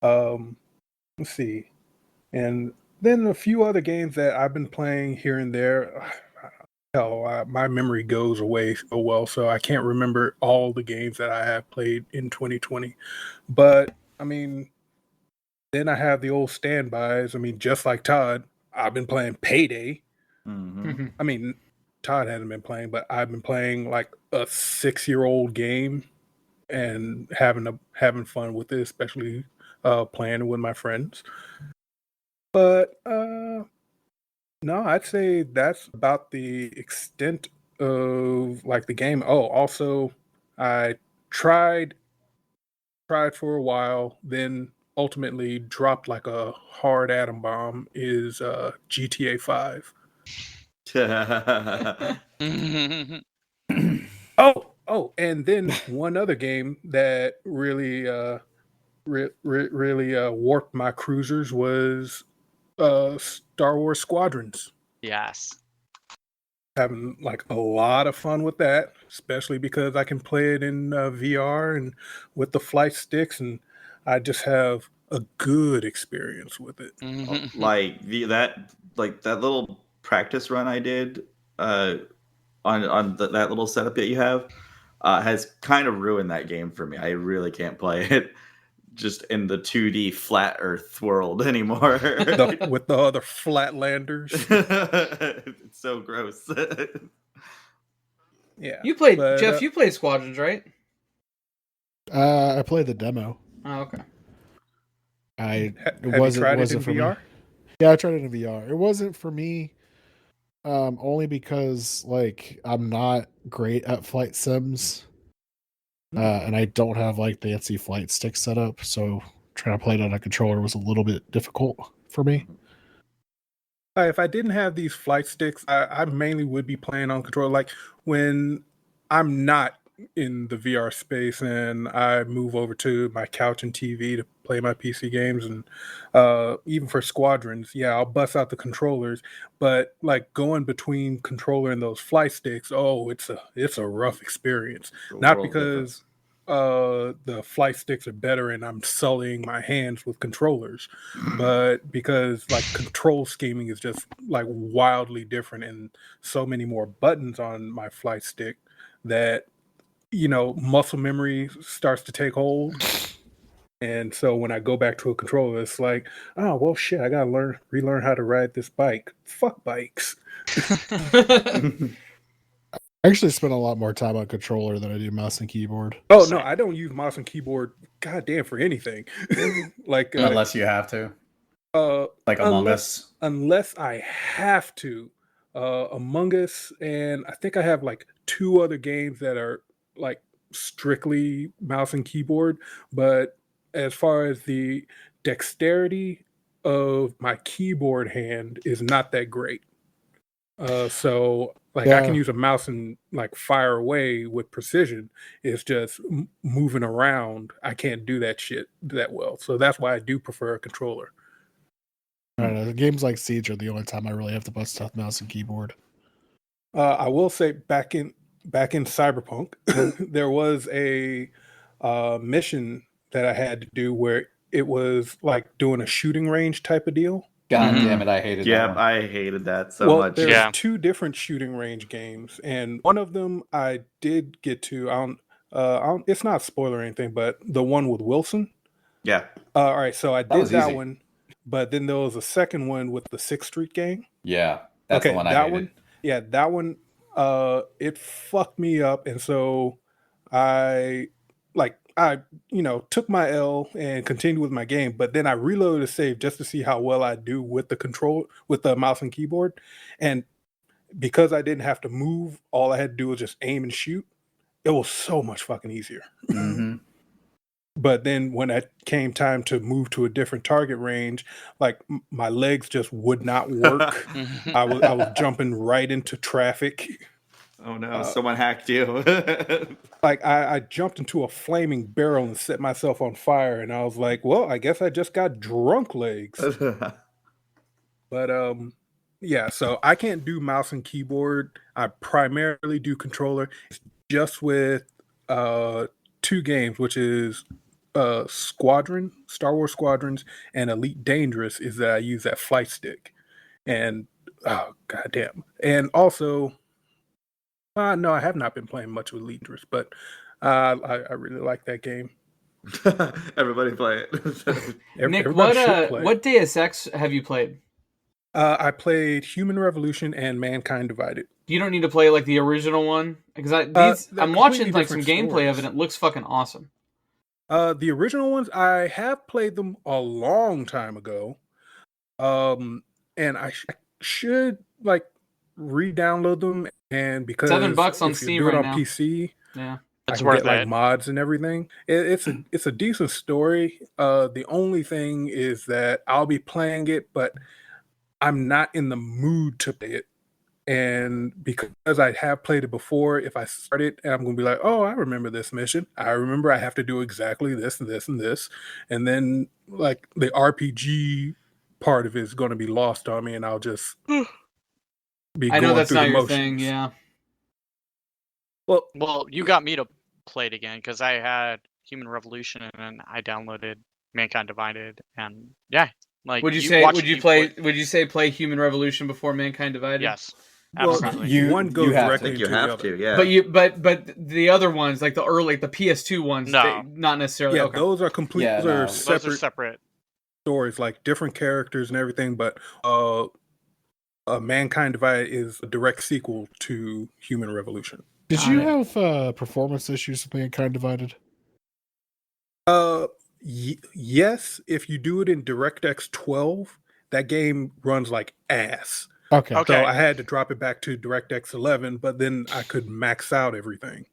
Let's see, and then a few other games that I've been playing here and there. Hell, my memory goes away so well, so I can't remember all the games that I have played in 2020. But I mean, then I have the old standbys. I mean, just like Todd, I've been playing Payday. Mm-hmm. I mean, Todd hasn't been playing, but I've been playing like a 6-year-old game and having fun with it, especially playing with my friends. But no, I'd say that's about the extent of like the game. Oh, also, I tried for a while, then ultimately dropped like a hard atom bomb. Is GTA 5. Oh, and then one other game that really really warped my cruisers was Star Wars Squadrons. Yes. Having like a lot of fun with that, especially because I can play it in VR and with the flight sticks, and I just have a good experience with it. Like that little practice run I did on that little setup that you have has kind of ruined that game for me. I really can't play it just in the 2D flat Earth world anymore. With the other Flatlanders. It's so gross. Yeah. You played but, Geoff. You played Squadrons, right? I played the demo. Oh, okay. It have you wasn't tried it wasn't in for VR? me. Yeah, I tried it in VR. It wasn't for me. Only because like I'm not great at flight sims, and I don't have like fancy flight stick set up, so trying to play it on a controller was a little bit difficult for me. If I didn't have these flight sticks, I mainly would be playing on controller. Like when I'm not in the VR space and I move over to my couch and TV to play my PC games, and even for Squadrons, yeah, I'll bust out the controllers. But like going between controller and those flight sticks, oh, it's a rough experience. Not because the flight sticks are better and I'm sullying my hands with controllers, but because like control scheming is just like wildly different and so many more buttons on my flight stick that muscle memory starts to take hold. And so when I go back to a controller, it's like, oh well shit, I gotta relearn how to ride this bike. Fuck bikes. I actually spend a lot more time on controller than I do mouse and keyboard. Oh no, I don't use mouse and keyboard goddamn for anything. Like unless you have to, like Among Us. Unless I have to. Among Us, and I think I have like 2 other games that are like strictly mouse and keyboard. But as far as the dexterity of my keyboard hand is not that great. So like I can use a mouse and like fire away with precision. It's just moving around. I can't do that shit that well. So that's why I do prefer a controller. I don't know. Games like Siege are the only time I really have to bust out mouse and keyboard. I will say back in Cyberpunk, there was a mission that I had to do where it was like doing a shooting range type of deal. God damn it, I hated that one. I hated that so much. There's 2 different shooting range games, and one of them I did get to. I don't, it's not a spoiler or anything, but the one with Wilson. Yeah. All right, so I did that easy. one, but then there was a second one with the 6th Street gang. Yeah, that's the one I hated. That one, it fucked me up, and so I took my L and continued with my game, but then I reloaded a save just to see how well I do with the mouse and keyboard. And because I didn't have to move, all I had to do was just aim and shoot. It was so much fucking easier. Mm-hmm. But then when it came time to move to a different target range, like my legs just would not work. I was jumping right into traffic. Oh no, someone hacked you. Like I jumped into a flaming barrel and set myself on fire, and I was like, well, I guess I just got drunk legs. But yeah, so I can't do mouse and keyboard. I primarily do controller. It's just with 2 games, which is Squadron, Star Wars Squadrons, and Elite Dangerous, is that I use that flight stick. And oh goddamn. And also no, I have not been playing much with Elite Dangerous, but I really like that game. Everybody play it. Nick, Everybody should play. what Deus Ex have you played? I played Human Revolution and Mankind Divided. You don't need to play like the original one because I'm watching like some gameplay of it. And it looks fucking awesome. The original ones, I have played them a long time ago, and I should like re-download them. And because $7 on Steam right right now, PC, yeah, I It's can worth get like it. mods and everything. It's a decent story. The only thing is that I'll be playing it, but I'm not in the mood to play it. And because I have played it before, if I start it and I'm going to be like, oh, I remember this mission. I remember I have to do exactly this and this and this. And then like the RPG part of it is going to be lost on me, and I'll just be I know going that's through not the your motions. thing. Yeah, Well, you got me to play it again because I had Human Revolution and then I downloaded Mankind Divided, and yeah, like would you say play Human Revolution before Mankind Divided? Yes, Well, absolutely. one goes you have directly I think you into the have other. to, yeah. But the other ones, like the early, the PS2 ones, No. not necessarily. Yeah, Okay. those are complete. Yeah, those no. are Those Those are separate separate. stories, like different characters and everything. But Mankind Divided is a direct sequel to Human Revolution. Did Got you it. have performance issues with Mankind Divided? Yes, if you do it in DirectX 12, that game runs like ass. Okay. Okay. So I had to drop it back to DirectX 11, but then I could max out everything,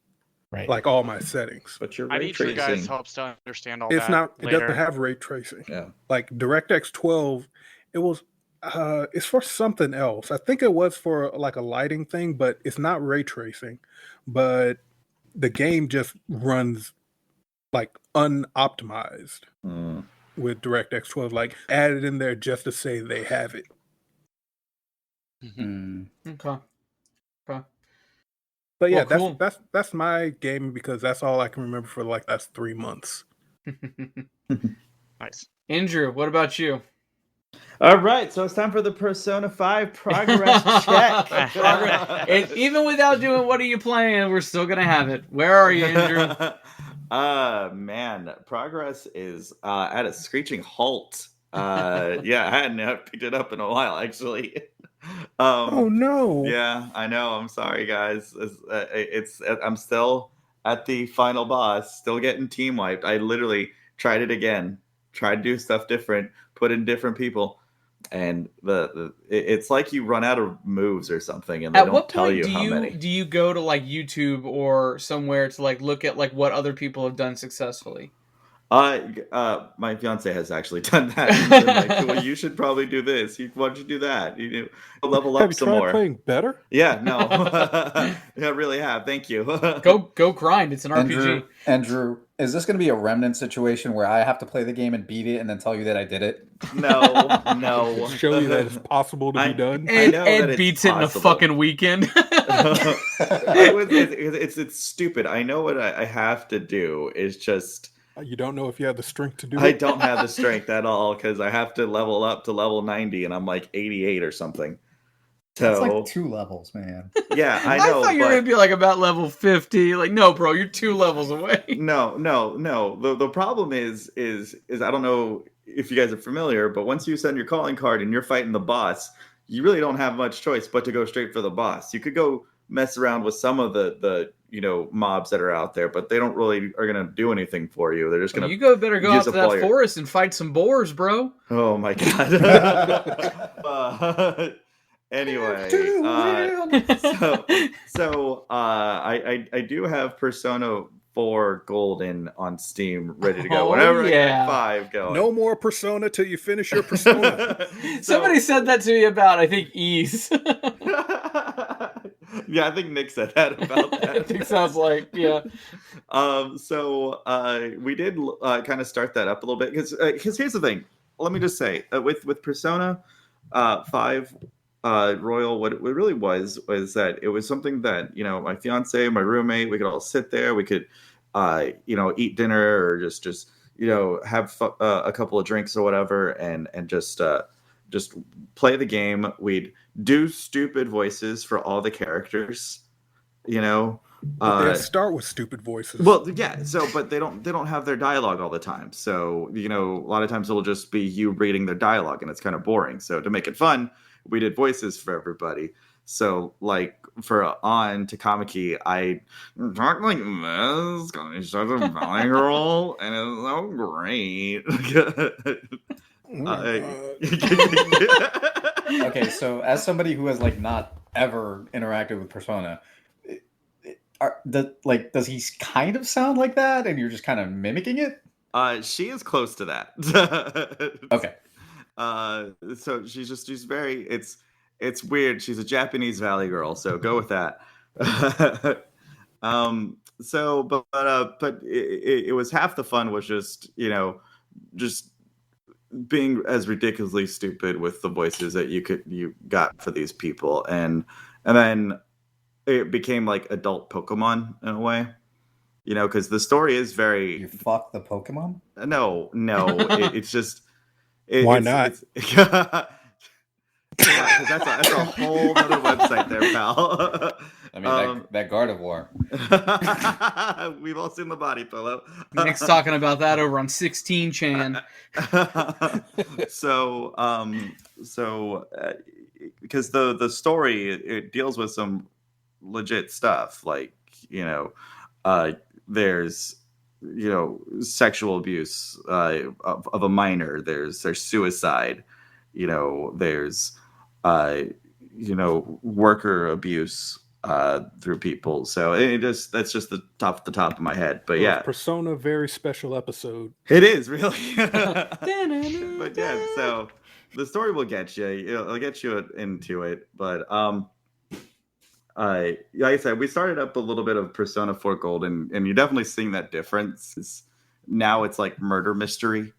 Right. like all my settings. But you're I ray need your guys' tracing. helps to understand all It's that not. It later. doesn't have ray tracing. Yeah. Like DirectX 12, it was. It's for something else. I think it was for like a lighting thing, but it's not ray tracing. But the game just runs like unoptimized Mm. with DirectX 12, like added in there just to say they have it. Hmm. Okay. But yeah, Well, cool. that's my game because that's all I can remember for like that's 3 months. Nice. Andrew, what about you? All right, so it's time for the Persona 5 progress check. And even without doing what are you playing, we're still gonna have it. Where are you, Andrew? Man, progress is at a screeching halt. Yeah, I hadn't picked it up in a while, actually. Oh no! Yeah, I know. I'm sorry, guys. I'm still at the final boss, still getting team wiped. I literally tried it again, tried to do stuff different, put in different people, and it's like you run out of moves or something, and they At don't what tell point you how many. do you go to like YouTube or somewhere to like look at like what other people have done successfully? My fiance has actually done that. And been like, well, you should probably do this. Why don't you do that? You level up Have you some tried more. playing better? Yeah, no, yeah, I really have. Thank you. Go grind. It's an RPG. Andrew, is this going to be a remnant situation where I have to play the game and beat it and then tell you that I did it? No. Show you that it's possible to be done. I know that Ed it's beats it in a possible. fucking weekend. It's stupid. I know what I have to do is just. You don't know if you have the strength to do I it. don't have the strength at all because I have to level up to level 90 and I'm like 88 or something. So That's like 2 levels, man. yeah, I know. thought you were gonna be like about level 50. Like, no, bro, you're 2 levels away. No. The problem is I don't know if you guys are familiar, but once you send your calling card and you're fighting the boss, you really don't have much choice but to go straight for the boss. You could go mess around with some of the mobs that are out there, but they don't really are gonna do anything for you. They're just gonna. You better go out use to up all that your- forest and fight some boars, bro. Oh my god. Anyway, I do have Persona 4 Golden on Steam, ready to go. Oh, Whenever I yeah. get 5 going. No more Persona till you finish your Persona. Somebody said that to me about, I think, Ease. Yeah, I think Nick said that about that. I think sounds like, yeah. We did kind of start that up a little bit because here's the thing. Let me just say with Persona 5 Royal, what it really was that it was something that, you know, my fiance, my roommate, we could all sit there, we could you know, eat dinner or just you know, have a couple of drinks or whatever, and just play the game. We'd do stupid voices for all the characters, you know. They start with stupid voices. Well, yeah. So, but they don't have their dialogue all the time. So, you know, a lot of times it'll just be you reading their dialogue, and it's kind of boring. So, to make it fun, we did voices for everybody. So, like for on Takamaki, I talk like this, going to such a valley girl, and it's so great. Okay, so as somebody who has like not ever interacted with Persona, does he kind of sound like that, and you're just kind of mimicking it? She is close to that. Okay. So she's very it's weird. She's a Japanese valley girl, so go with that. But it was half the fun was just, you know, just being as ridiculously stupid with the voices that you got for these people, and then it became like adult Pokemon in a way, you know, because the story is very. You fuck the Pokemon? No, it's just. Why not? Yeah, that's a whole other website there, pal. I mean, that Gardevoir. We've all seen the body pillow. Nick's talking about that over on 16 Chan. Because the story, it deals with some legit stuff, like, you know, there's, you know, sexual abuse of a minor, there's suicide, you know, there's you know, worker abuse through people. So that's just the top of my head. But yeah, Persona, very special episode. it is really. But yeah, so the story will get you. It'll get you into it. But like I said, we started up a little bit of Persona 4 Gold, and you're definitely seeing that difference. Now it's like murder mystery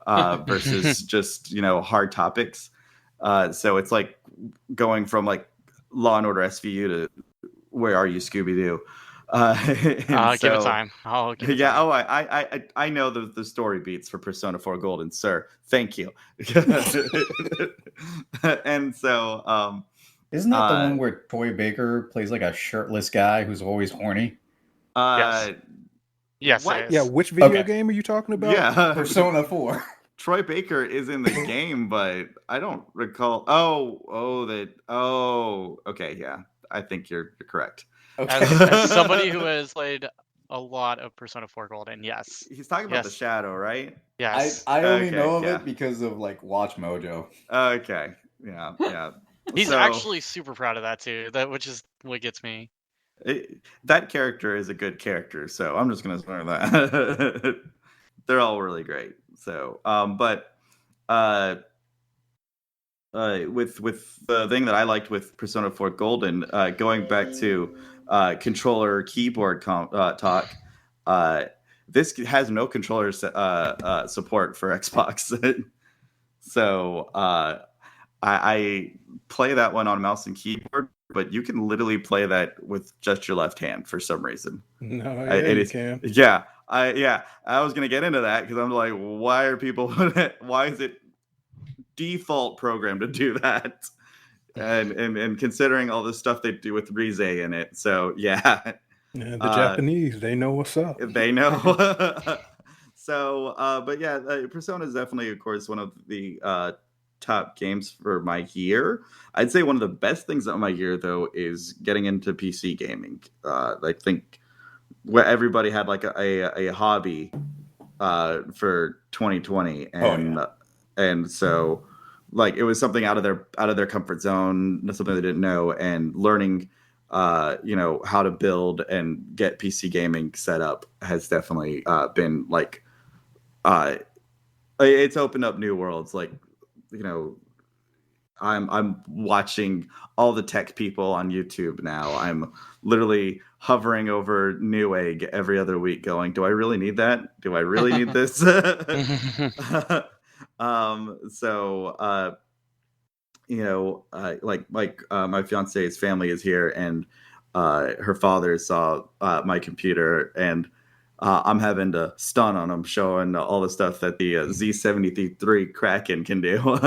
versus just, you know, hard topics. So it's like going from like Law and Order SVU to Where Are You, Scooby-Doo? I'll give it time. Yeah. Oh, I know the story beats for Persona 4 Golden, sir. Thank you. And so, isn't that the one where Troy Baker plays like a shirtless guy who's always horny? Yes. What? It is. Yeah, which video game are you talking about? Yeah, Persona 4. Troy Baker is in the game, but I don't recall. Okay, yeah. I think you're correct. Okay. As somebody who has played a lot of Persona 4 Golden, yes. He's talking about the shadow, right? Yes. I only Okay, know of yeah. it because of like Watch Mojo. Okay. Yeah. He's actually super proud of that too. Which is what gets me. That character is a good character, so I'm just gonna swear that. They're all really great. So, with the thing that I liked with Persona 4 Golden, going back to controller keyboard talk, this has no controller support for Xbox. So I play that one on mouse and keyboard, but you can literally play that with just your left hand for some reason. No, yeah, you can. Yeah. I was gonna get into that because I'm like, why is it default programmed to do that? And considering all the stuff they do with Rize in it, so yeah. Yeah, the Japanese, they know what's up. They know. So, but yeah, Persona is definitely, of course, one of the top games for my year. I'd say one of the best things of my year, though, is getting into PC gaming. I think where everybody had like a hobby for 2020, and so like it was something out of their comfort zone, something they didn't know, and learning how to build and get PC gaming set up has definitely been like it's opened up new worlds. Like, I'm watching all the tech people on YouTube now. I'm literally hovering over Newegg every other week going, do I really need that? Do I really need this? My fiance's family is here, and her father saw my computer, and I'm having to stun on him, showing all the stuff that the Z73 Kraken can do.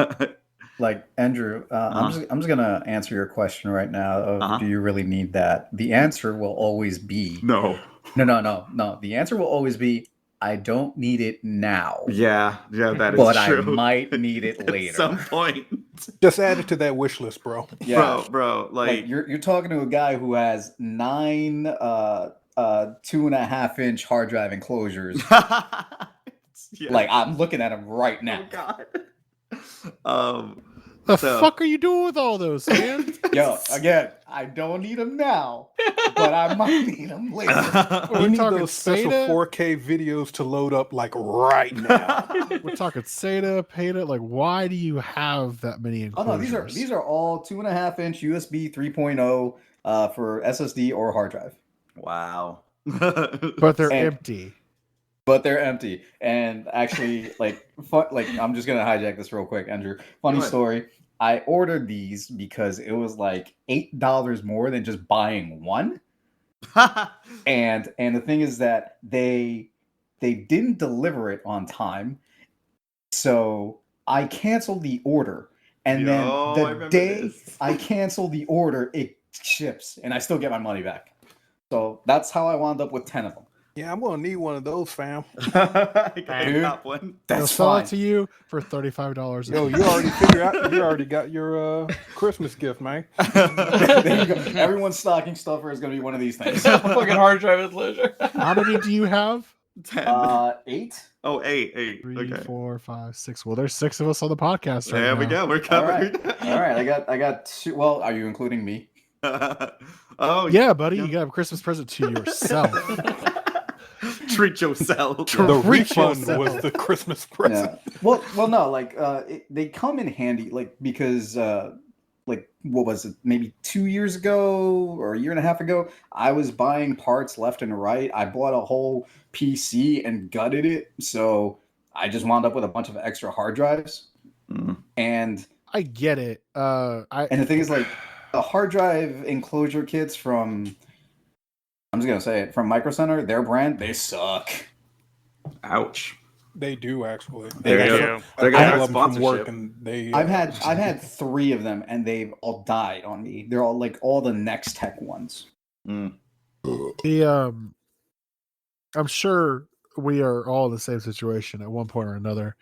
Like, Andrew, I'm just gonna answer your question right now of do you really need that? The answer will always be no. The answer will always be I don't need it now. Yeah, that is but true. I might need it later at some point. Just add it to that wish list, bro. Yeah, bro. Like you're talking to a guy who has 9 2.5-inch hard drive enclosures. Yeah. Like, I'm looking at him right now. Oh God. The fuck are you doing with all those, man? Yo, again, I don't need them now, but I might need them later. We need those special 4K videos to load up like right now. We're talking SATA, PATA. Like, why do you have that many enclosures? Oh no, these are all 2.5-inch USB 3.0 for SSD or hard drive. Wow. But they're empty. But they're empty. And actually, I'm just gonna hijack this real quick, Andrew. Funny story. I ordered these because it was like $8 more than just buying one. and the thing is that they didn't deliver it on time, so I canceled the order. And then the day I cancel the order, it ships, and I still get my money back. So that's how I wound up with 10 of them. Yeah, I'm gonna need one of those, fam. I got one. That's sell fine. it to you for $35. Yo, you already figured out. You already got your Christmas gift, man. There you go. Everyone's stocking stuffer is gonna be one of these things. Fucking hard drive enclosure. How many do you have? 10. 8. Oh, 8. 3, Okay. 4, 5, 6. Well, there's 6 of us on the podcast right There now. we go. We're covered. All right. I got 2. Well, are you including me? Oh yeah, buddy. You got a Christmas present to yourself. Treat yourself. The refund was the Christmas present. Yeah. Well, no. They come in handy, because what was it? Maybe 2 years ago or a year and a half ago, I was buying parts left and right. I bought a whole PC and gutted it, so I just wound up with a bunch of extra hard drives. And I get it. And the thing is, the hard drive enclosure kits from, I'm just gonna say it, from Micro Center, their brand, they suck. Ouch. They do actually. They're gonna have sponsorship. I've had 3 of them, and they've all died on me. They're all all the Next Tech ones. I'm sure we are all in the same situation at one point or another,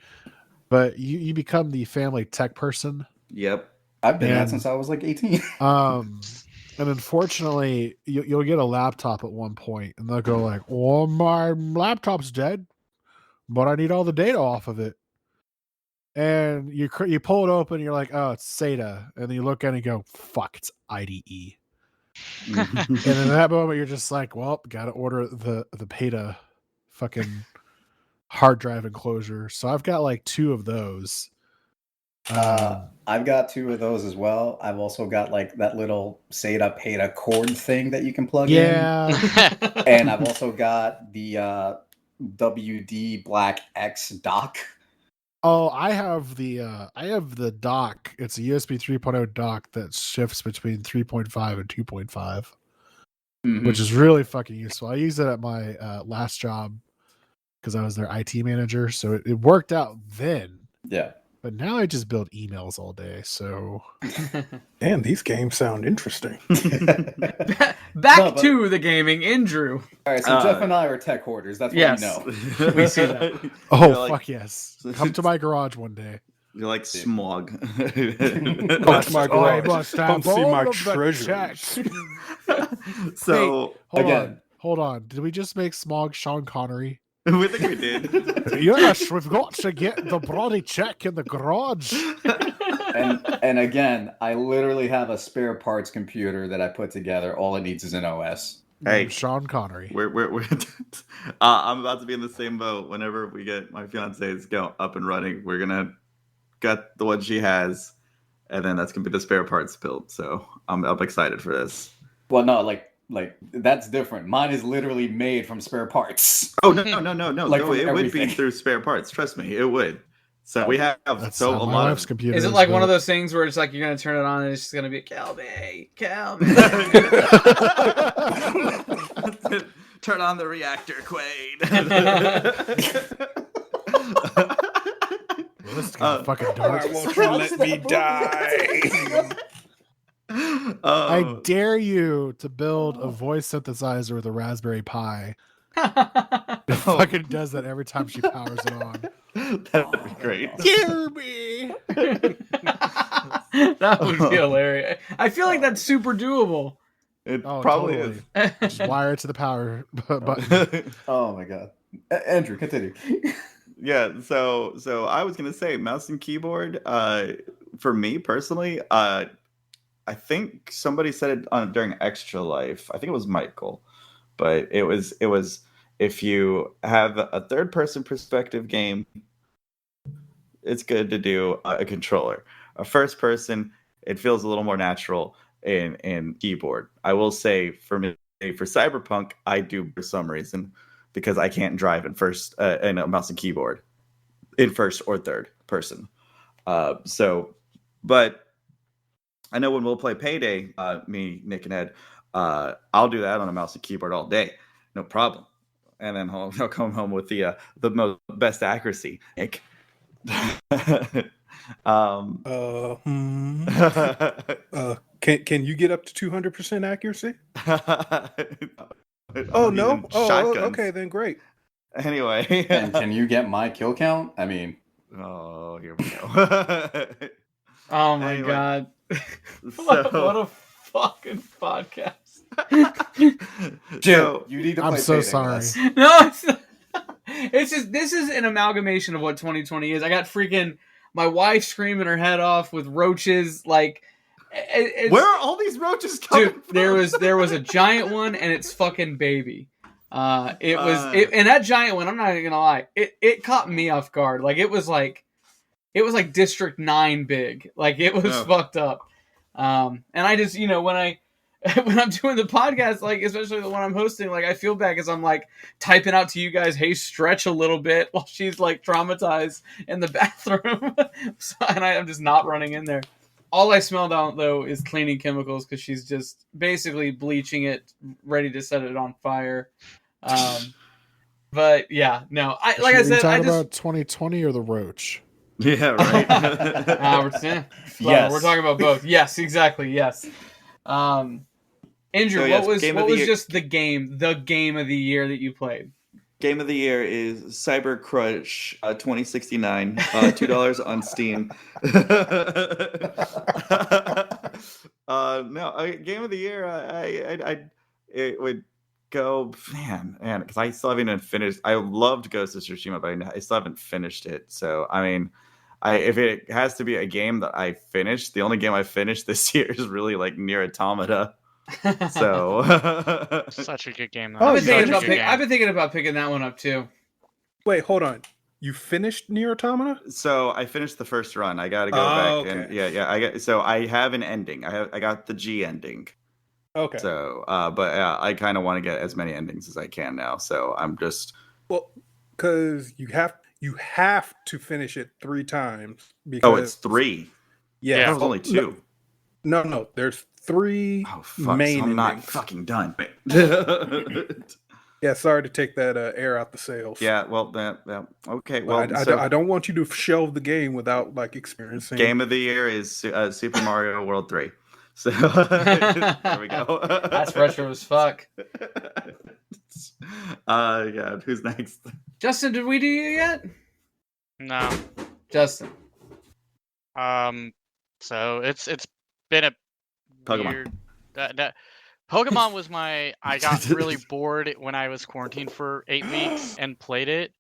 but you become the family tech person. Yep. I've been that since I was 18. And unfortunately, you'll get a laptop at one point, and they'll go like, "Well, my laptop's dead, but I need all the data off of it." And you pull it open, and you're like, "Oh, it's SATA," and then you look at it and go, "Fuck, it's IDE." And in that moment, you're just like, "Well, gotta order the PATA fucking hard drive enclosure." So I've got 2 of those. I've got 2 of those as well. I've also got that little SATA PATA cord thing that you can plug in. And I've also got the WD Black X dock. Oh, I have the dock. It's a USB 3.0 dock that shifts between 3.5 and 2.5, which is really fucking useful. I used it at my last job because I was their IT manager, so it worked out then. Yeah. But now I just build emails all day, so... Damn, these games sound interesting. Back to the gaming, Andrew. All right, so Geoff and I are tech hoarders. That's what we know. We see that. Oh, fuck yes. Come to my garage one day. You're like Smog. Come to my garage. Come see my treasure. So, hey, hold on. Did we just make Smog Sean Connery? We think we did. Yes, we've got to get the bloody check in the garage. And again, I literally have a spare parts computer that I put together. All it needs is an OS. Hey, Sean Connery. we're I'm about to be in the same boat. Whenever we get my fiance's go up and running, we're gonna get the one she has, and then that's gonna be the spare parts build. So I'm excited for this. Well, no, like that's different. Mine is literally made from spare parts. Oh no! Like No, from it would be everything. through spare parts. Trust me, it would. So we have That's so how a my lot wife's of. computer Is it like one of built. those things where it's like you're gonna turn it on and it's just gonna be kill me. Turn on the reactor, Quaid. Well, this is gonna fucking dark. Why won't you let me die? I dare you to build a voice synthesizer with a Raspberry Pi. It fucking does that every time she powers it on. That would be great. Hear me. That would be hilarious. I feel like that's super doable. It Oh, probably totally. is. Just wire it to the power button. Oh my god. Andrew, continue. Yeah, so I was gonna say mouse and keyboard. For me personally, I think somebody said it on during Extra Life. I think it was Michael, but it was if you have a third person perspective game, it's good to do a controller. A first person, it feels a little more natural in keyboard. I will say for me, for Cyberpunk, I do for some reason because I can't drive in a mouse and keyboard in first or third person. But I know when we'll play Payday, me, Nick, and Ed, I'll do that on a mouse and keyboard all day, no problem. And then I'll come home with the best accuracy, Nick. Can you get up to 200% accuracy? Oh no! Oh, okay, then great. Anyway, And can you get my kill count? I mean, oh, here we go. Oh my Anyway, god. so- What a fucking podcast. Jill, you need to play I'm so Payday with sorry. us. No, it's not. It's just this is an amalgamation of what 2020 is. I got freaking my wife screaming her head off with roaches. Like, it's, where are all these roaches coming dude, from? there was a giant one and it's fucking baby. And that giant one, I'm not even gonna lie, it caught me off guard. Like it was like District 9 big. Like it was fucked up. And I just, when I'm doing the podcast, like especially the one I'm hosting, like I feel bad because I'm like typing out to you guys, hey, stretch a little bit while she's like traumatized in the bathroom. And I'm just not running in there. All I smelled out though is cleaning chemicals because she's just basically bleaching it, ready to set it on fire. But yeah, no, Are you talking about 2020 or the roach? Yeah, right. Yes. We're talking about both. Yes, exactly. Yes. Andrew, So, yes, what game of was the year. just the game of the year that you played? Game of the year is Cyber Crush 2069, $2 on Steam. Game of the year, it would go, man, because I still haven't even finished. I loved Ghost of Tsushima, but I still haven't finished it. So, I mean, if it has to be a game that I finished, the only game I finished this year is really like Nier Automata. So Such a good game. Oh, I've yeah, been thinking about picking that one up too. Wait, hold on. You finished Nier Automata? So I finished the first run. I got to go back and okay. I have an ending. I got the G ending. Okay. So, I kind of want to get as many endings as I can now. So I'm just because you have to finish it 3 times. Because it's 3. Yeah, That was only 2. No. There's 3 Oh fuck! main So I'm not endings. fucking done. Yeah, sorry to take that air out the sails. Yeah. Well, okay. But Well, I don't want you to shelve the game without like experiencing. Game of the year is Super Mario World 3. So there we go. That's retro as fuck. Yeah. Who's next? Justin, did we do you yet? No. Justin. So it's been a Pokemon. weird. Pokemon was I got really bored when I was quarantined for 8 weeks and played it,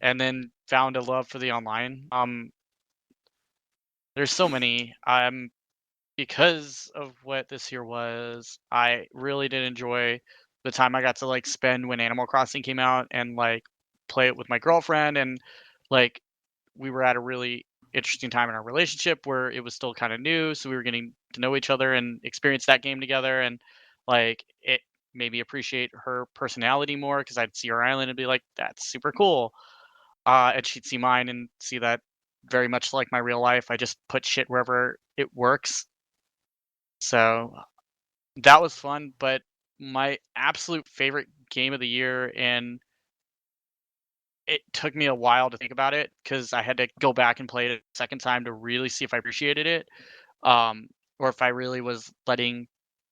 and then found a love for the online. there's so many. Because of what this year was, I really did enjoy the time I got to like spend when Animal Crossing came out and like play it with my girlfriend, and like we were at a really interesting time in our relationship where it was still kind of new, so we were getting to know each other and experience that game together, and like it made me appreciate her personality more because I'd see her island and be like, that's super cool. And she'd see mine and see that very much like my real life, I just put shit wherever it works. So that was fun, but my absolute favorite game of the year, and it took me a while to think about it because I had to go back and play it a second time to really see if I appreciated it, or if I really was letting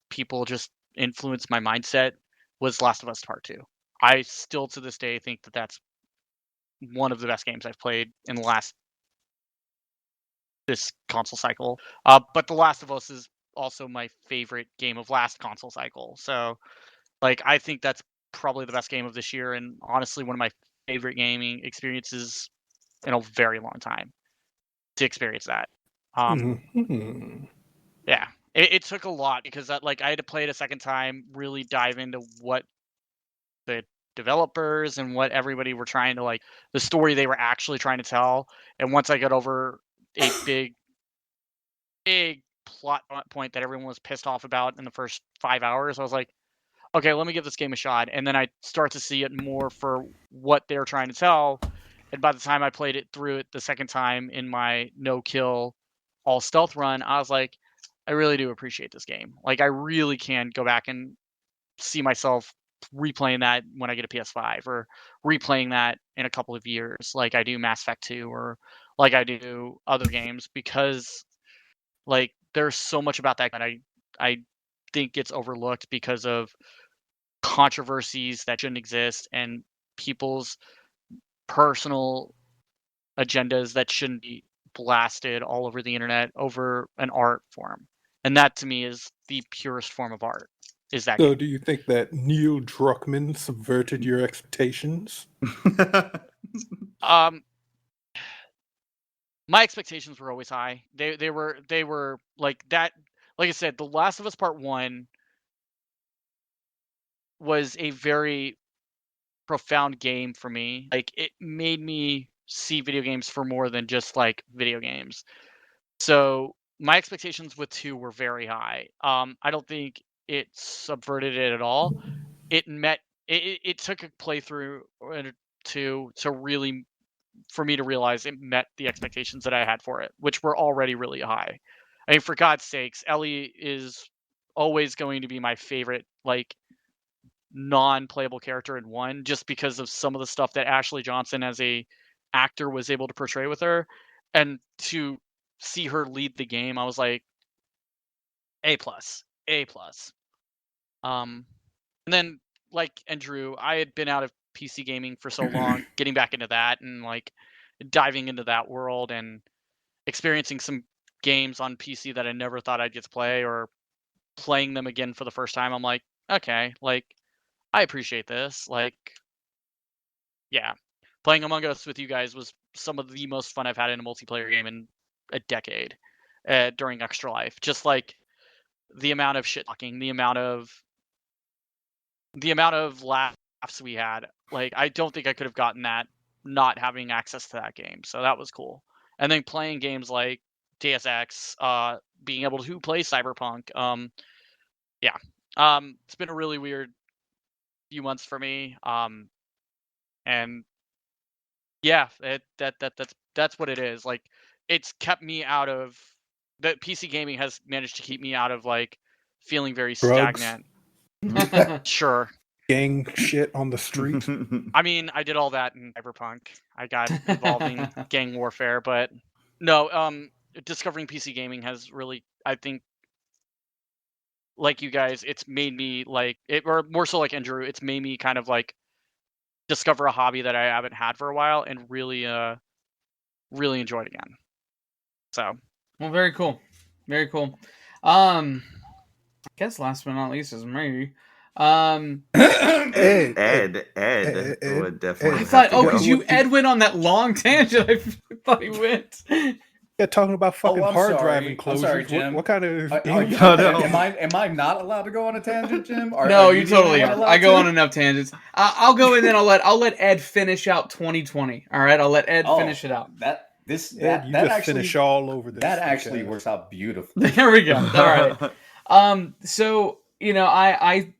people just influence my mindset, was Last of Us Part 2. I still to this day think that that's one of the best games I've played in the last this console cycle. But The Last of Us is also my favorite game of last console cycle. So like I think that's probably the best game of this year, and honestly one of my favorite gaming experiences in a very long time to experience that. Yeah, it took a lot because that like I had to play it a second time, really dive into what the developers and what everybody were trying to like, the story they were actually trying to tell. And once I got over a big plot point that everyone was pissed off about in the first 5 hours, I was like, okay, let me give this game a shot. And then I start to see it more for what they're trying to tell. And by the time I played it through it the second time in my no kill all stealth run, I was like, I really do appreciate this game. Like I really can go back and see myself replaying that when I get a PS5, or replaying that in a couple of years, like I do Mass Effect 2, or like I do other games, because like there's so much about that I think gets overlooked because of controversies that shouldn't exist and people's personal agendas that shouldn't be blasted all over the internet over an art form. And that to me is the purest form of art. Is that So, game. do you think that Neil Druckmann subverted your expectations? My expectations were always high. They were like that. Like I said, The Last of Us Part 1 was a very profound game for me. Like it made me see video games for more than just like video games. So my expectations with 2 were very high. I don't think it subverted it at all. It met it took a playthrough or 2 to really, for me to realize it met the expectations that I had for it, which were already really high. I mean, for God's sakes, Ellie is always going to be my favorite like non-playable character in 1, just because of some of the stuff that Ashley Johnson as a actor was able to portray with her, and to see her lead the game, I was like, A plus, A plus. And then like Andrew, I had been out of PC gaming for so long, getting back into that and like diving into that world and experiencing some games on PC that I never thought I'd get to play, or playing them again for the first time. I'm like, okay, like I appreciate this. Like, yeah, playing Among Us with you guys was some of the most fun I've had in a multiplayer game in a decade, during Extra Life. Just like the amount of shit talking, the amount of laughs we had. Like, I don't think I could have gotten that not having access to that game. So that was cool. And then playing games like Deus Ex, being able to play Cyberpunk. Yeah. It's been a really weird few months for me. And yeah, that's what it is. Like, it's kept me out of that. PC gaming has managed to keep me out of like feeling very Drugs? stagnant. Sure. Gang shit on the street? I mean, I did all that in Cyberpunk. I got involved in gang warfare, but no, discovering PC gaming has really, I think, like you guys, it's made me like it, or more so like Andrew, it's made me kind of like discover a hobby that I haven't had for a while and really really enjoyed again. So, well, very cool. Very cool. I guess last but not least is me. Ed would definitely. I thought, have to go. because you Ed went on that long tangent. I thought he went. Yeah, talking about fucking I'm hard sorry. driving I'm closures. sorry, Jim. What kind of Am I not allowed to go on a tangent, Jim? No, are you the only totally one are. allowed I go to? on enough tangents. I'll go and then I'll let Ed finish out 2020. All right, I'll let Ed finish it out. Ed, you That just actually finish all over this. that actually works out beautifully. There we go. All right. So I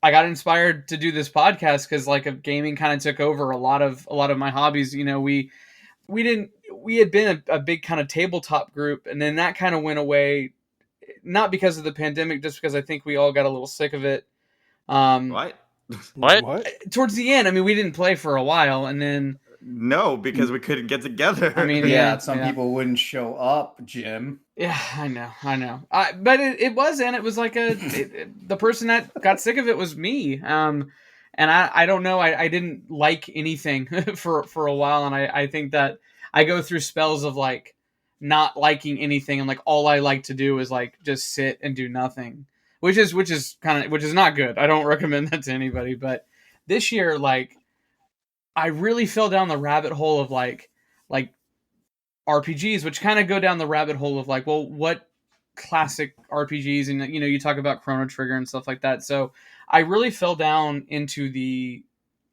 got inspired to do this podcast because like gaming kind of took over a lot of my hobbies. You know, we had been a big kind of tabletop group, and then that kind of went away, not because of the pandemic, just because I think we all got a little sick of it. What? Towards the end, I mean, we didn't play for a while, and then No, because we couldn't get together. I mean, Some people wouldn't show up, Jim. Yeah, I know. But it was like the person that got sick of it was me. And I don't know. I didn't like anything for a while, and I think that I go through spells of like not liking anything, and like all I like to do is like just sit and do nothing, which is not good. I don't recommend that to anybody. But this year, like, I really fell down the rabbit hole of like RPGs, which kind of go down the rabbit hole of like, well, what classic RPGs, and you know, you talk about Chrono Trigger and stuff like that. So I really fell down into the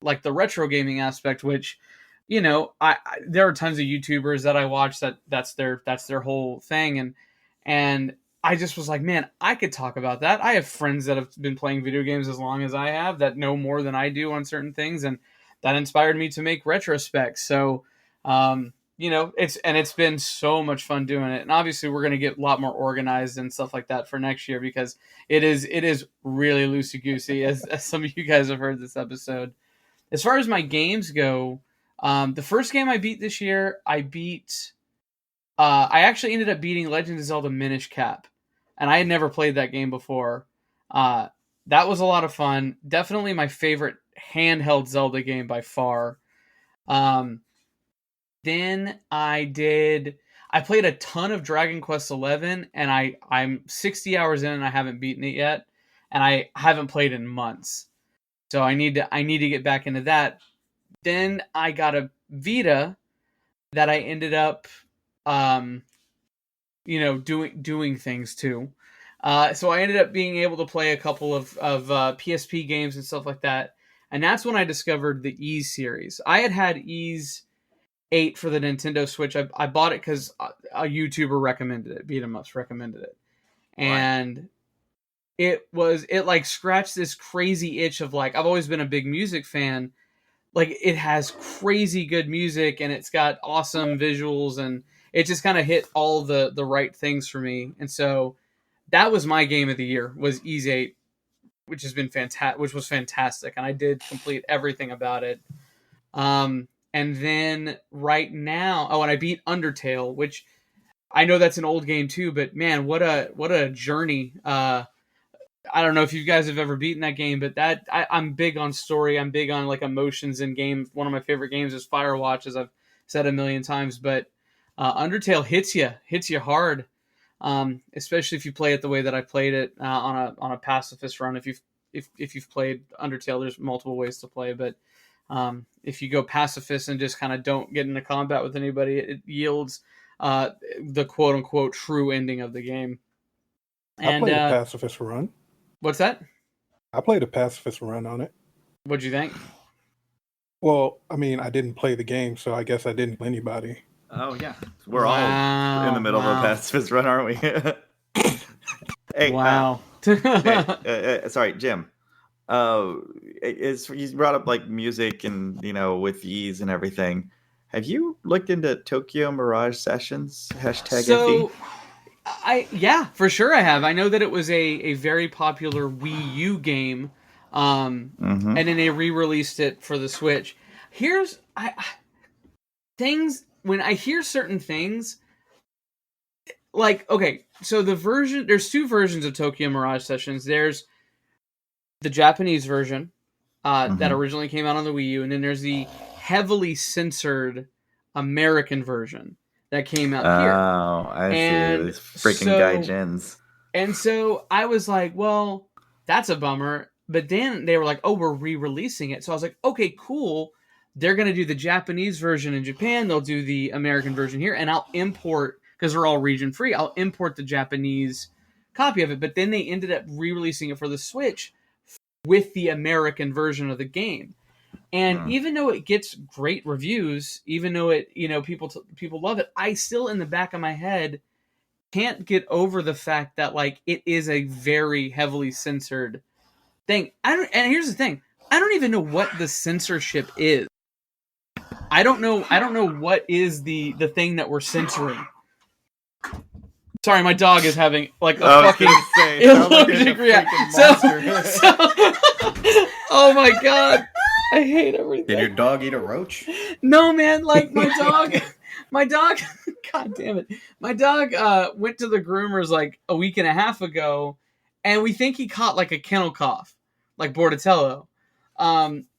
retro gaming aspect, which, you know, I there are tons of YouTubers that I watch that's their whole thing, and I just was like, man, I could talk about that. I have friends that have been playing video games as long as I have that know more than I do on certain things, and that inspired me to make Retro Spexx. So, you know, it's been so much fun doing it, and obviously we're going to get a lot more organized and stuff like that for next year, because it is really loosey goosey, as some of you guys have heard this episode. As far as my games go, the first game I beat this year, I actually ended up beating Legend of Zelda Minish Cap, and I had never played that game before. That was a lot of fun. Definitely my favorite handheld Zelda game by far. Then I played a ton of Dragon Quest XI, and I'm 60 hours in and I haven't beaten it yet, and I haven't played in months. So I need to get back into that. Then I got a Vita that I ended up doing things too. So I ended up being able to play a couple of PSP games and stuff like that. And that's when I discovered the Ys series. I had Ys 8 for the Nintendo Switch. I bought it because a YouTuber recommended it. Beat 'em Ups recommended it. And it like scratched this crazy itch of like, I've always been a big music fan. Like, it has crazy good music, and it's got awesome visuals, and it just kind of hit all the right things for me. And so that was my game of the year, was Ys 8, which was fantastic, and I did complete everything about it. And then right now, and I beat Undertale, which I know that's an old game too, but man, what a journey. I don't know if you guys have ever beaten that game, but I'm big on story. I'm big on like emotions in games. One of my favorite games is Firewatch, as I've said a million times, but Undertale hits you hard. Especially if you play it the way that I played it, on a pacifist run. If you've played Undertale, there's multiple ways to play, but if you go pacifist and just kind of don't get into combat with anybody, it yields the quote unquote true ending of the game. I played a pacifist run. What's that? I played a pacifist run on it. What'd you think? Well, I mean, I didn't play the game, so I guess I didn't kill anybody. Oh yeah, we're all in the middle of a pacifist run, aren't we? Hey, wow. Sorry, Jim. You brought up like music and, you know, with Ys and everything. Have you looked into Tokyo Mirage Sessions? #FE? Yeah, for sure I have. I know that it was a very popular Wii U game, and then they re-released it for the Switch. When I hear certain things, like, okay, so there's two versions of Tokyo Mirage Sessions. There's the Japanese version that originally came out on the Wii U, and then there's the heavily censored American version that came out here. Oh, I see. These freaking gaijins. And so I was like, well, that's a bummer. But then they were like, oh, we're re-releasing it. So I was like, okay, cool. They're going to do the Japanese version in Japan. They'll do the American version here. And I'll import because they're all region free. I'll import the Japanese copy of it, but then they ended up re-releasing it for the Switch with the American version of the game. And even though it gets great reviews, even though it, people love it, I still in the back of my head can't get over the fact that like it is a very heavily censored thing. And here's the thing. I don't even know what the censorship is. I don't know what is the thing that we're censoring. Sorry, my dog is having like a fucking allergic reaction. Oh my god. I hate everything. Did your dog eat a roach? No, man, like my dog, god damn it. My dog went to the groomers like a week and a half ago, and we think he caught like a kennel cough, like Bordatello.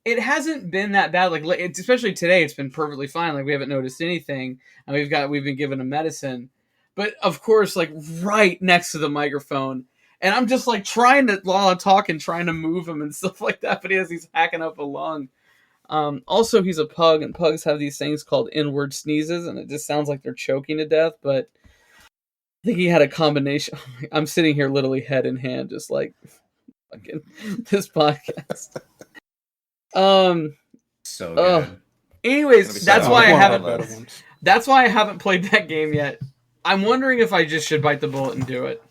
It hasn't been that bad. Like, especially today, it's been perfectly fine. Like, we haven't noticed anything, and we've been given a medicine. But of course, like right next to the microphone, and I'm just like trying to, while I'm talking, trying to move him and stuff like that. But he's hacking up a lung. Also, he's a pug, and pugs have these things called inward sneezes, and it just sounds like they're choking to death. But I think he had a combination. I'm sitting here literally head in hand, just like fucking this podcast. So good. Anyways, that's why I haven't played that game yet. I'm wondering if I just should bite the bullet and do it.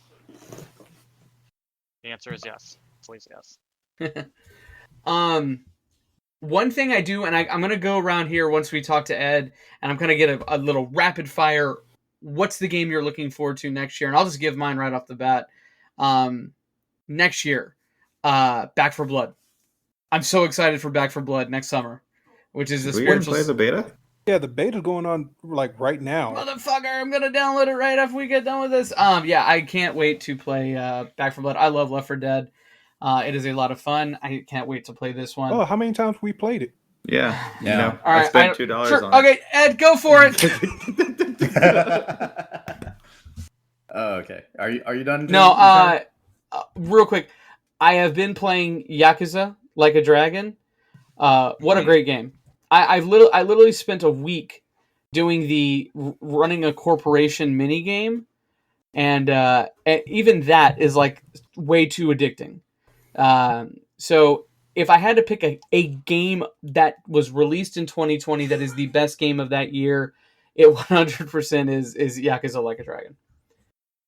The answer is yes. Please, yes. One thing I do, and I'm going to go around here once we talk to Ed, and I'm going to get a little rapid fire. What's the game you're looking forward to next year? And I'll just give mine right off the bat. Next year, Back 4 Blood. I'm so excited for Back 4 Blood next summer, which is the spiritual. Play the beta? Yeah, the beta's going on like right now. Motherfucker, I'm gonna download it right after we get done with this. Yeah, I can't wait to play Back 4 Blood. I love Left 4 Dead. It is a lot of fun. I can't wait to play this one. Oh, how many times we played it? Yeah. Yeah. All right, I spent $2 sure, on it. Okay, Ed, go for it. Oh, okay. Are you done? No, real quick. I have been playing Yakuza Like a Dragon. What a great game. I literally spent a week doing the running a corporation mini game, and even that is like way too addicting. So if I had to pick a game that was released in 2020 that is the best game of that year, it 100% is Yakuza Like a Dragon.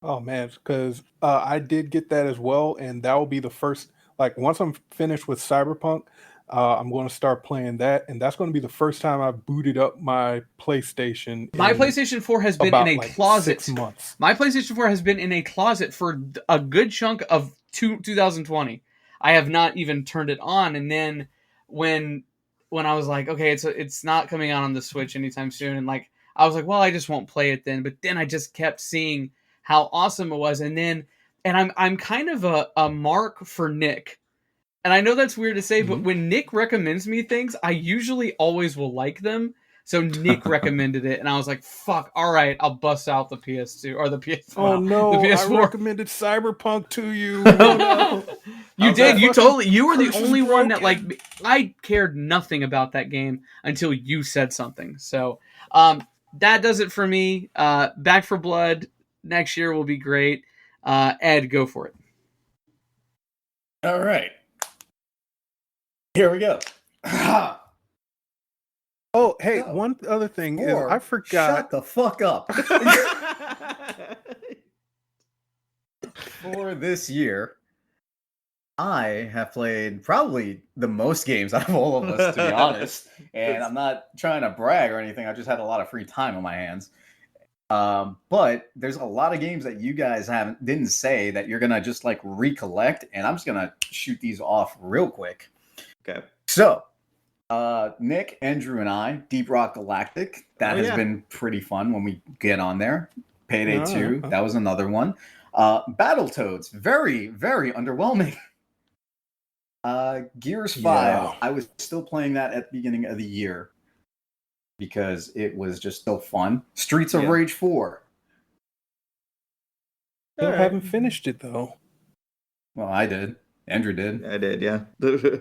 Oh man, because I did get that as well, and that will be the first. Like once I'm finished with Cyberpunk, I'm going to start playing that, and that's going to be the first time I've booted up my PlayStation. My PlayStation 4 has been in a closet. 6 months. My PlayStation 4 has been in a closet for a good chunk of 2020. I have not even turned it on, and then when I was like, okay, it's not coming out on the Switch anytime soon, and like I was like, well, I just won't play it then. But then I just kept seeing how awesome it was, and I'm kind of a mark for Nick. And I know that's weird to say, but when Nick recommends me things, I usually always will like them. So Nick recommended it, and I was like, fuck, all right, I'll bust out the PS2 or the PS4. Oh no, the PS4. I recommended Cyberpunk to you. Oh, no. You did. You were the only one that broken. like, I cared nothing about that game until you said something. So that does it for me. Back 4 Blood next year will be great. Ed, go for it. All right. Here we go. Oh, hey, one other thing is I forgot. Shut the fuck up. For this year, I have played probably the most games out of all of us, to be honest. And I'm not trying to brag or anything. I just had a lot of free time on my hands. But there's a lot of games that you guys didn't say that you're gonna just like recollect, and I'm just gonna shoot these off real quick. Okay. So, Nick, Andrew, and I, Deep Rock Galactic. That has been pretty fun when we get on there. Payday 2, that was another one. Battletoads, very, very underwhelming. Gears 5, I was still playing that at the beginning of the year because it was just so fun. Streets of Rage 4. I haven't finished it though. Well, I did. Andrew did. I did, yeah.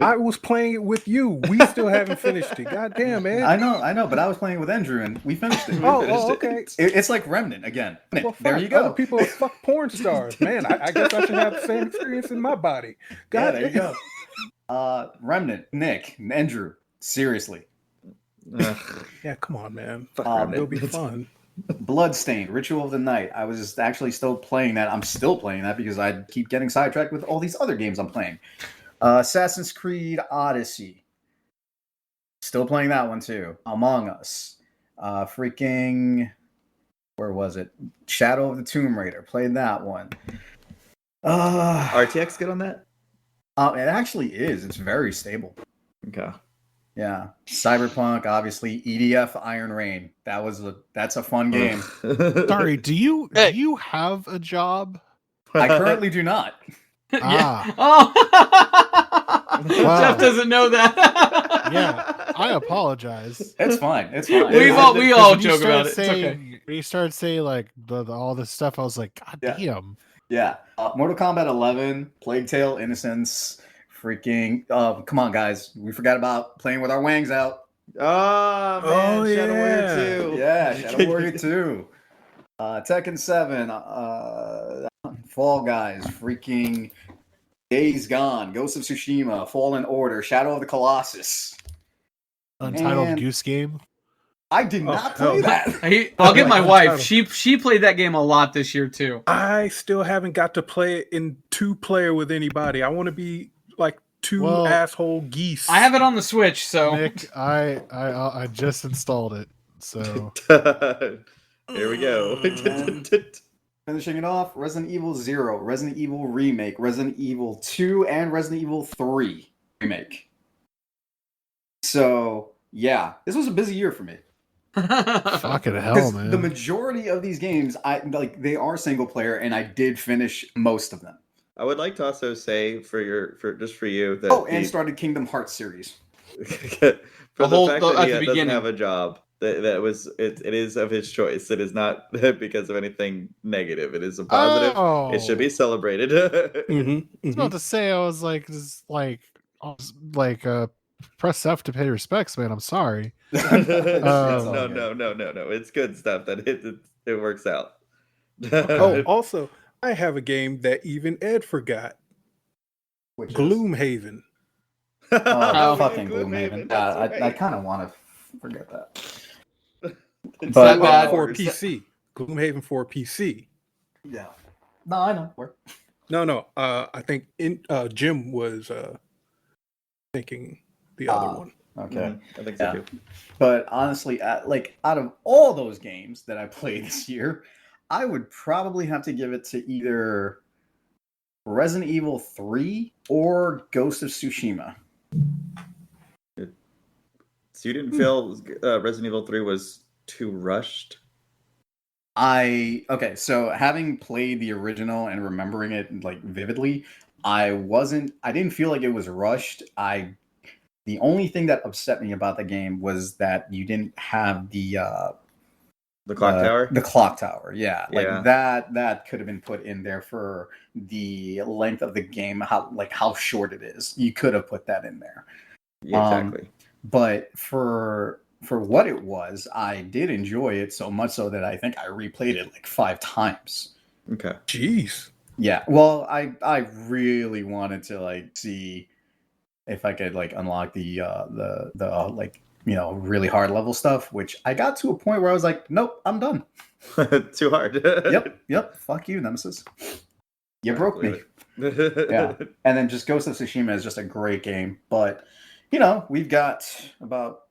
I was playing it with you. We still haven't finished it. God damn, man. I know, but I was playing with Andrew and we finished it. Okay. It's like Remnant again. Well, There fuck. you go. Other people are fuck porn stars. Man, I guess I should have the same experience in my body. God there you go. Remnant, Nick, Andrew. Seriously. Yeah, come on, man. It'll be fun. Bloodstained, Ritual of the Night. I was actually still playing that. I'm still playing that because I keep getting sidetracked with all these other games I'm playing. Assassin's Creed Odyssey. Still playing that one too. Among Us. Where was it? Shadow of the Tomb Raider. Played that one. RTX good on that? It actually is. It's very stable. Okay. Yeah. Cyberpunk, obviously. EDF Iron Rain. That's a fun game. Sorry, do you have a job? I currently do not. Yeah. Oh. Wow. Geoff doesn't know that. Yeah, I apologize. It's fine. It's fine. We all joke about it. It's okay. When you started saying like all this stuff, I was like, God damn. Yeah. Mortal Kombat 11, Plague Tale, Innocence, freaking. Come on, guys. We forgot about playing with our wangs out. Oh, man. Shadow Warrior 2. Yeah, Shadow Warrior 2. Tekken 7, Fall Guys, freaking Days Gone, Ghost of Tsushima, Fallen Order, Shadow of the Colossus. Untitled Goose Game. I did not play that. I'll get my wife. She played that game a lot this year too. I still haven't got to play it in 2-player with anybody. I want to be like two asshole geese. I have it on the Switch, so Nick, I just installed it. So here we go. Finishing it off, Resident Evil 0, Resident Evil Remake, Resident Evil 2, and Resident Evil 3 Remake. So, yeah, this was a busy year for me. Fucking hell, man. The majority of these games, they are single player, and I did finish most of them. I would like to also say for you that and started Kingdom Hearts series. for the fact that he doesn't have a job. It is of his choice. It is not because of anything negative. It is a positive. Oh. It should be celebrated. I was about to say, I was like, press F to pay respects, man. I'm sorry. No. It's good stuff that it works out. Also, I have a game that even Ed forgot. Which Gloomhaven. Fucking Gloomhaven. I kind of want to forget that. It's but for PC. Gloomhaven for PC. Yeah. No, I know. No. I think Jim was thinking the other one. Okay. I think so too. But honestly, out of all those games that I played this year, I would probably have to give it to either Resident Evil 3 or Ghost of Tsushima. So you didn't feel Resident Evil 3 was too rushed? So having played the original and remembering it vividly, I didn't feel like it was rushed. The only thing that upset me about the game was that you didn't have the clock tower. The clock tower, yeah. That could have been put in there for the length of the game, how short it is. You could have put that in there. Yeah, exactly. But for what it was, I did enjoy it so much so that I think I replayed it 5 times. Okay. Jeez. Yeah. Well, I really wanted to see if I could unlock the really hard level stuff, which I got to a point where I was like, nope, I'm done. Too hard. Yep. Fuck you, Nemesis. You broke me. Yeah. And then just Ghost of Tsushima is just a great game, but we've got about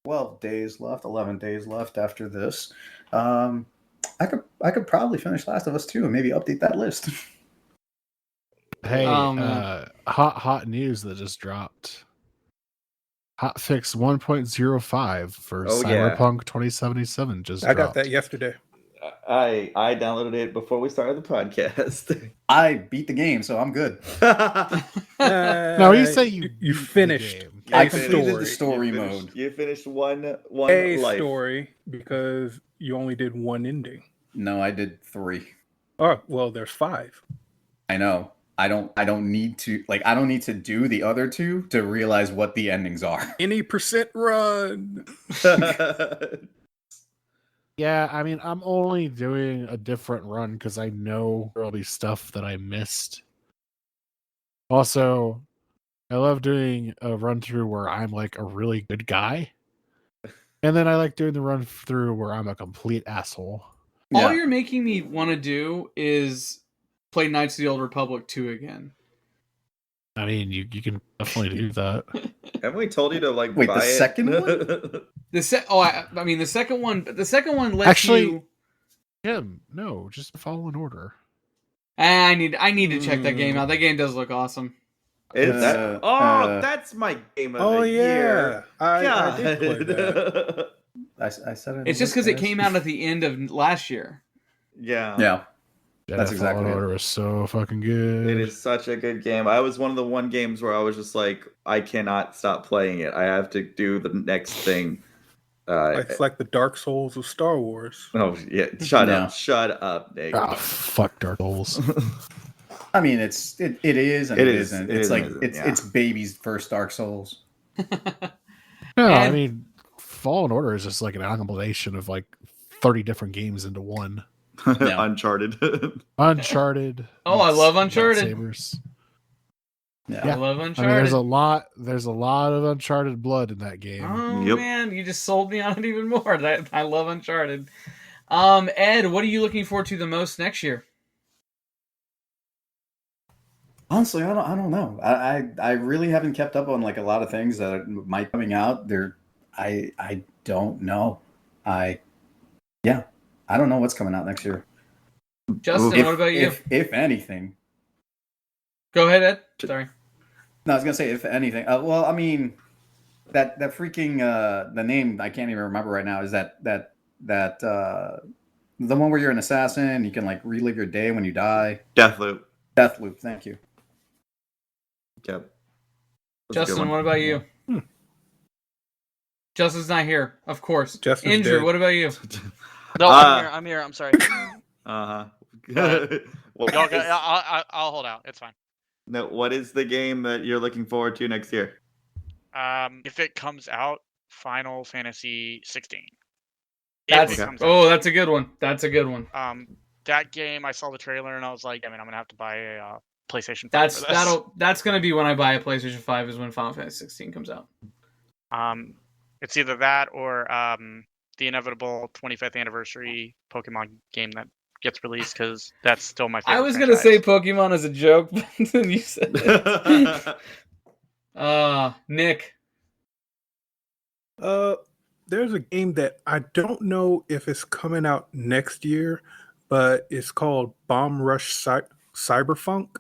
11 days left after this. I could probably finish Last of Us 2 and maybe update that list. Hey, hot news that just dropped. Hotfix 1.05 for Cyberpunk 2077 just dropped. I got that yesterday. I downloaded it before we started the podcast. I beat the game, so I'm good. No, you say you finished. I completed the story mode. You finished one life. Story because you only did one ending. No, I did 3. Oh, well, there's 5. I know. I don't need to do the other two to realize what the endings are. Any percent run. Yeah, I mean, I'm only doing a different run because I know there'll be stuff that I missed. Also, I love doing a run through where I'm like a really good guy. And then I like doing the run through where I'm a complete asshole. All you're making me want to do is play Knights of the Old Republic 2 again. I mean, you can definitely do that. Haven't we told you to like Wait, buy the it? second one? The second one lets Actually, you. Jim, no, just follow an order. I need to check that game out. That game does look awesome. That's my game of the year. I did play that. I said it. It's just because it came out at the end of last year. Yeah. That's exactly Fallen it. Order is so fucking good. It is such a good game. I was one of the games where I was just like, I cannot stop playing it. I have to do the next thing. It's like the Dark Souls of Star Wars. Oh yeah! Shut up, Nick. Ah, fuck Dark Souls. I mean, it is and it isn't. It's It's baby's first Dark Souls. No, I mean, Fallen Order is just like an amalgamation of like 30 different games into one. Yeah. Uncharted. Uncharted. Oh, I love Uncharted. Sabers. Yeah. I love I Uncharted. mean, there's a lot of Uncharted blood in that game. Oh Yep. man, you just sold me on it even more. I love Uncharted. Ed, what are you looking forward to the most next year? Honestly, I don't know. I really haven't kept up on like a lot of things that might coming out. I don't know. I don't know what's coming out next year. Justin, what about you? If anything. Go ahead, Ed. Sorry. No, I was gonna say if anything. Well, I mean, that freaking the name I can't even remember right now. Is that the one where you're an assassin? You can like relive your day when you die. Deathloop. Deathloop. Thank you. Yep. Justin, what about you? Justin's not here, of course. Justin's Andrew, dead. what about you? No, I'm here. I'm sorry. Well, I'll hold out. It's fine. no, what is the game that you're looking forward to next year? If it comes out, Final Fantasy 16. That's a good one. That's a good one. That game, I saw the trailer and I was like, I mean, I'm gonna have to buy a PlayStation 5 for this. That's gonna be when I buy a PlayStation 5 is when Final Fantasy 16 comes out. It's either that or the inevitable 25th anniversary Pokemon game that gets released because that's still my favorite. I was gonna say Pokemon as a joke, but then you said it. Nick. There's a game that I don't know if it's coming out next year, but it's called Bomb Rush Cyberpunk.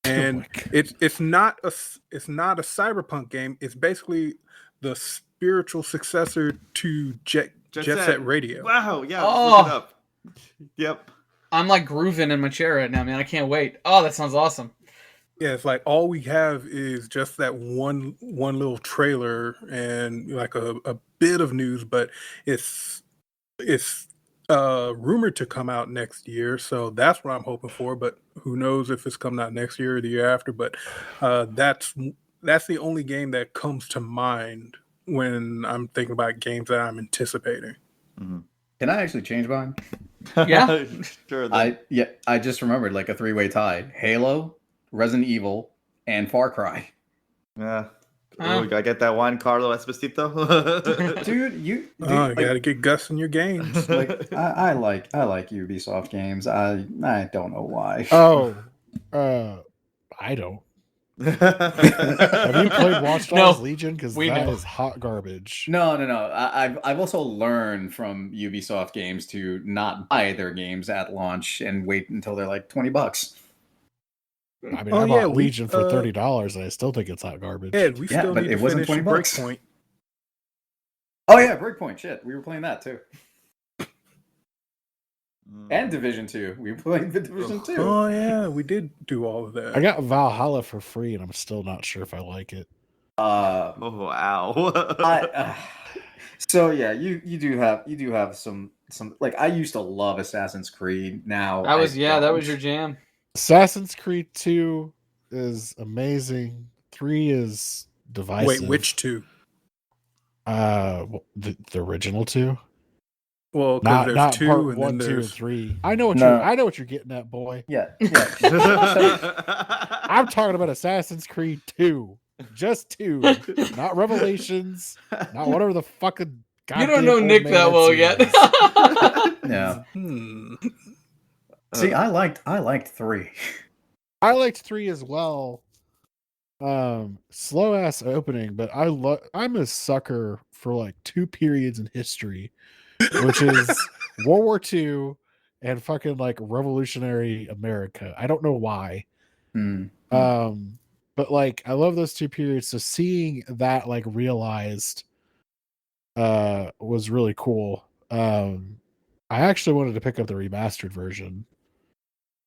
And it's not a cyberpunk game. It's basically the spiritual successor to Jet Set Radio. Wow, yeah. Oh. Look it up. Yep. I'm like grooving in my chair right now, man. I can't wait. Oh, that sounds awesome. Yeah, it's like all we have is just that one little trailer and like a bit of news, but it's rumored to come out next year, so that's what I'm hoping for. But who knows if it's coming out next year or the year after? But that's the only game that comes to mind when I'm thinking about games that I'm anticipating. Mm-hmm. Can I actually change mine? Yeah. Sure. I just remembered like a 3-way tie: Halo, Resident Evil, and Far Cry. Yeah. Ooh, gotta get that one, Carlo Esposito. Dude, you gotta get Gus in your games. like I like Ubisoft games. I don't know why. Oh, I don't. Have you played Watch Dogs Legion? Because that is hot garbage. No. I've also learned from Ubisoft games to not buy their games at launch and wait until they're like $20. I mean, I bought Legion for $30, and I still think it's hot garbage. Ed, we still need it to wasn't finish $20. Breakpoint. Oh yeah, Breakpoint. Shit, we were playing that too. And Division 2. We played the Division 2. Oh yeah, we did do all of that. I got Valhalla for free, and I'm still not sure if I like it. Oh wow. So yeah, you do have some like I used to love Assassin's Creed. Now that was your jam. Assassin's Creed 2 is amazing. 3 is divisive. Wait, which two? The original 2. Well, because there's Not two, part and 1, then 2, and there's 3. I know what you're getting at, boy. Yeah. I'm talking about Assassin's Creed 2. Just 2. Not Revelations. Not whatever the fucking You don't know Nick that well yet. Yeah. Hmm. See, I liked 3. I liked 3 as well. Slow ass opening, but I'm a sucker for like 2 periods in history, which is World War II and fucking like revolutionary America. I don't know why. Mm. But like I love those 2 periods. So seeing that like realized was really cool. I actually wanted to pick up the remastered version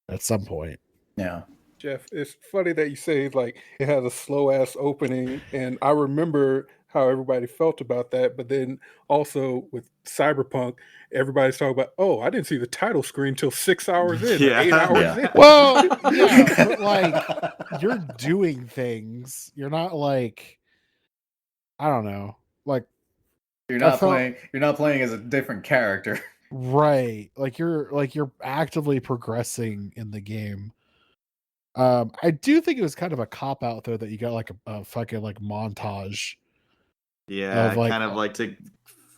at some point. Yeah. Geoff, it's funny that you say like it has a slow ass opening, and I remember how everybody felt about that. But then also with Cyberpunk, everybody's talking about, oh, I didn't see the title screen till 6 hours in, or 8 hours Yeah. in. Well, yeah, but like you're doing things. You're not like I don't know, like You're I not felt- playing. You're not playing as a different character. right. Like you're actively progressing in the game. I do think it was kind of a cop out though that you got like a fucking like montage. Yeah, Of, like, kind of like to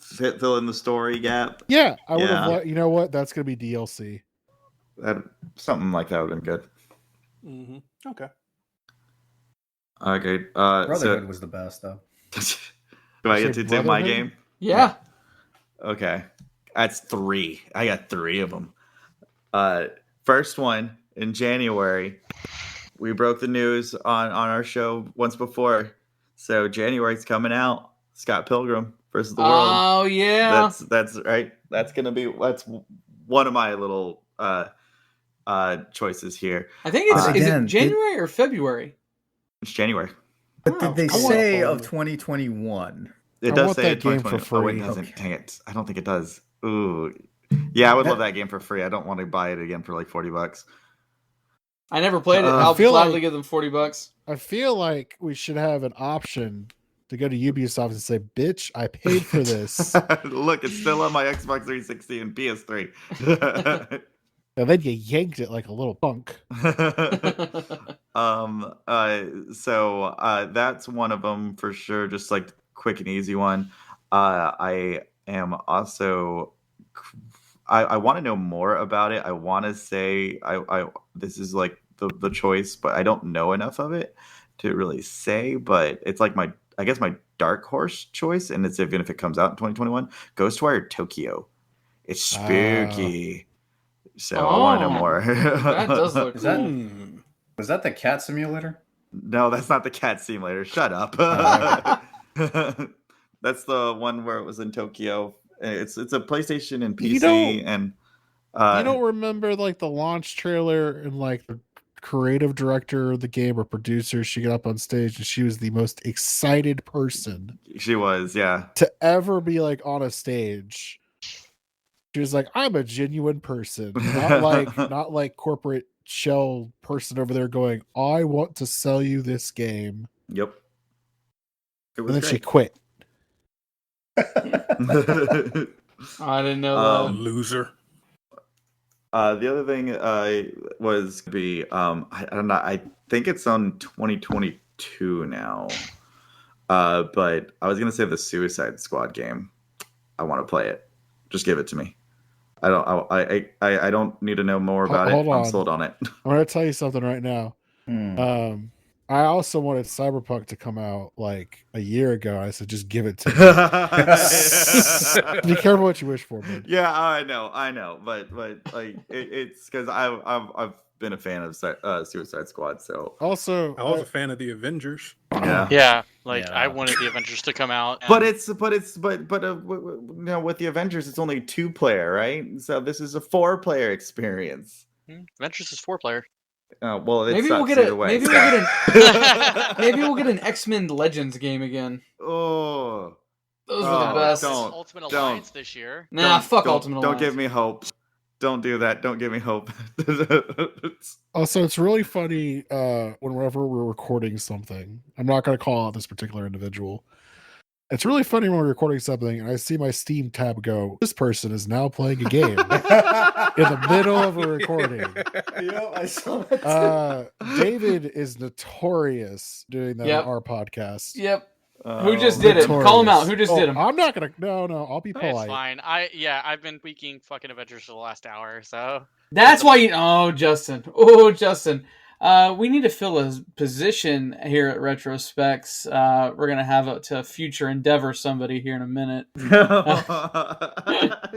fill in the story gap. Yeah, I would Yeah. have. You know what? That's gonna be DLC. Something like that would have been good. Mm-hmm. Okay. Okay. Brotherhood was the best though. Do I You get say to do my Brotherhood? game? Yeah. Okay. That's 3. I got 3 of them. First one in January. We broke the news on our show once before. So January's coming out. Scott Pilgrim versus the World. Oh yeah. That's right. That's one of my little choices here. I think it's is Again, it January or February? It's January. But did they I want say all of of it. 2021? It I does want say that game for 2020. Oh, it free. doesn't. Okay. Dang it. I don't think it does. Ooh. Yeah, I would love that game for free. I don't want to buy it again for like $40. I never played it. I I'll feel gladly like- give them $40. I feel like we should have an option to go to Ubisoft and say, "Bitch, I paid for this," Look, it's still on my Xbox 360 and PS3. and then you yanked it like a little punk. So that's one of them for sure. Just like quick and easy one. I am also. I want to know more about it. I want to say I this is like the choice, but I don't know enough of it to really say. But it's like my dark horse choice, and it's even if it comes out in 2021, Ghostwire Tokyo. It's spooky. So I want to know more. That does look Is that- cool. Was that the cat simulator? No, that's not the cat simulator. Shut up. That's the one where it was in Tokyo. It's a PlayStation and PC, You don't- and you don't remember like the launch trailer and like the creative director of the game or producer? She got up on stage and she was the most excited person she was, yeah. to ever be like on a stage. She was like, "I'm a genuine person, not like corporate shell person over there going, I want to sell you this game." Yep. It And was then she great. quit. I didn't know that. Loser. The other thing was to be I don't know. I think it's on 2022 now. But I was gonna say the Suicide Squad game. I want to play it. Just give it to me. I don't need to know more about it. Hold I'm on. sold on it. I'm going to tell you something right now. Hmm. I also wanted Cyberpunk to come out like a year ago. I said, just give it to me. Be careful what you wish for, man. Yeah, I know, but like it's because I've been a fan of Suicide Squad, so Also, I was a fan of the Avengers. yeah. Yeah, like Yeah. I wanted the Avengers to come out. But and- you know, with the Avengers, it's only 2-player, right? So this is a 4-player experience. Avengers is 4-player. Well, it Maybe sucks we'll get either a way. maybe we'll get maybe we'll get an X-Men Legends game again. Oh, Those were Oh, the best. don't. Ultimate Alliance this year. Nah, fuck don't, Ultimate Don't Alliance. give me hope. Don't do that. Don't give me hope. Also, it's really funny whenever we're recording something. I'm not going to call out this particular individual. It's really funny when we're recording something and I see my Steam tab go, this person is now playing a game in the middle of a recording. Yep, I saw that too. David is notorious doing that Yep. on our podcast. Yep. Who just did it? Call him out. Who just did him? I'm not going to. No, I'll be It's polite. fine. I've been tweaking fucking Avengers for the last hour, so That's why you. Oh, Justin. Oh, Justin. We need to fill a position here at Retro Spexx. We're gonna have it to future endeavor somebody here in a minute.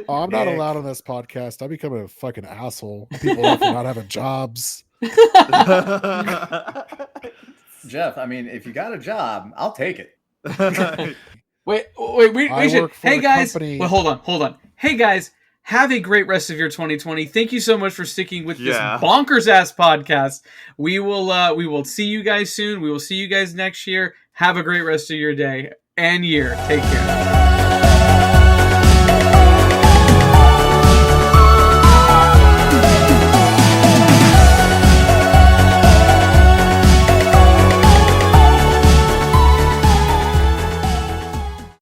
I'm not allowed on this podcast. I become a fucking asshole. People for not having jobs. Geoff, I mean, if you got a job, I'll take it. Wait, we should. Hey guys, company... well, hold on. Hey guys, have a great rest of your 2020. Thank you so much for sticking with this bonkers ass podcast. We will see you guys soon. We will see you guys next year. Have a great rest of your day and year. Take care.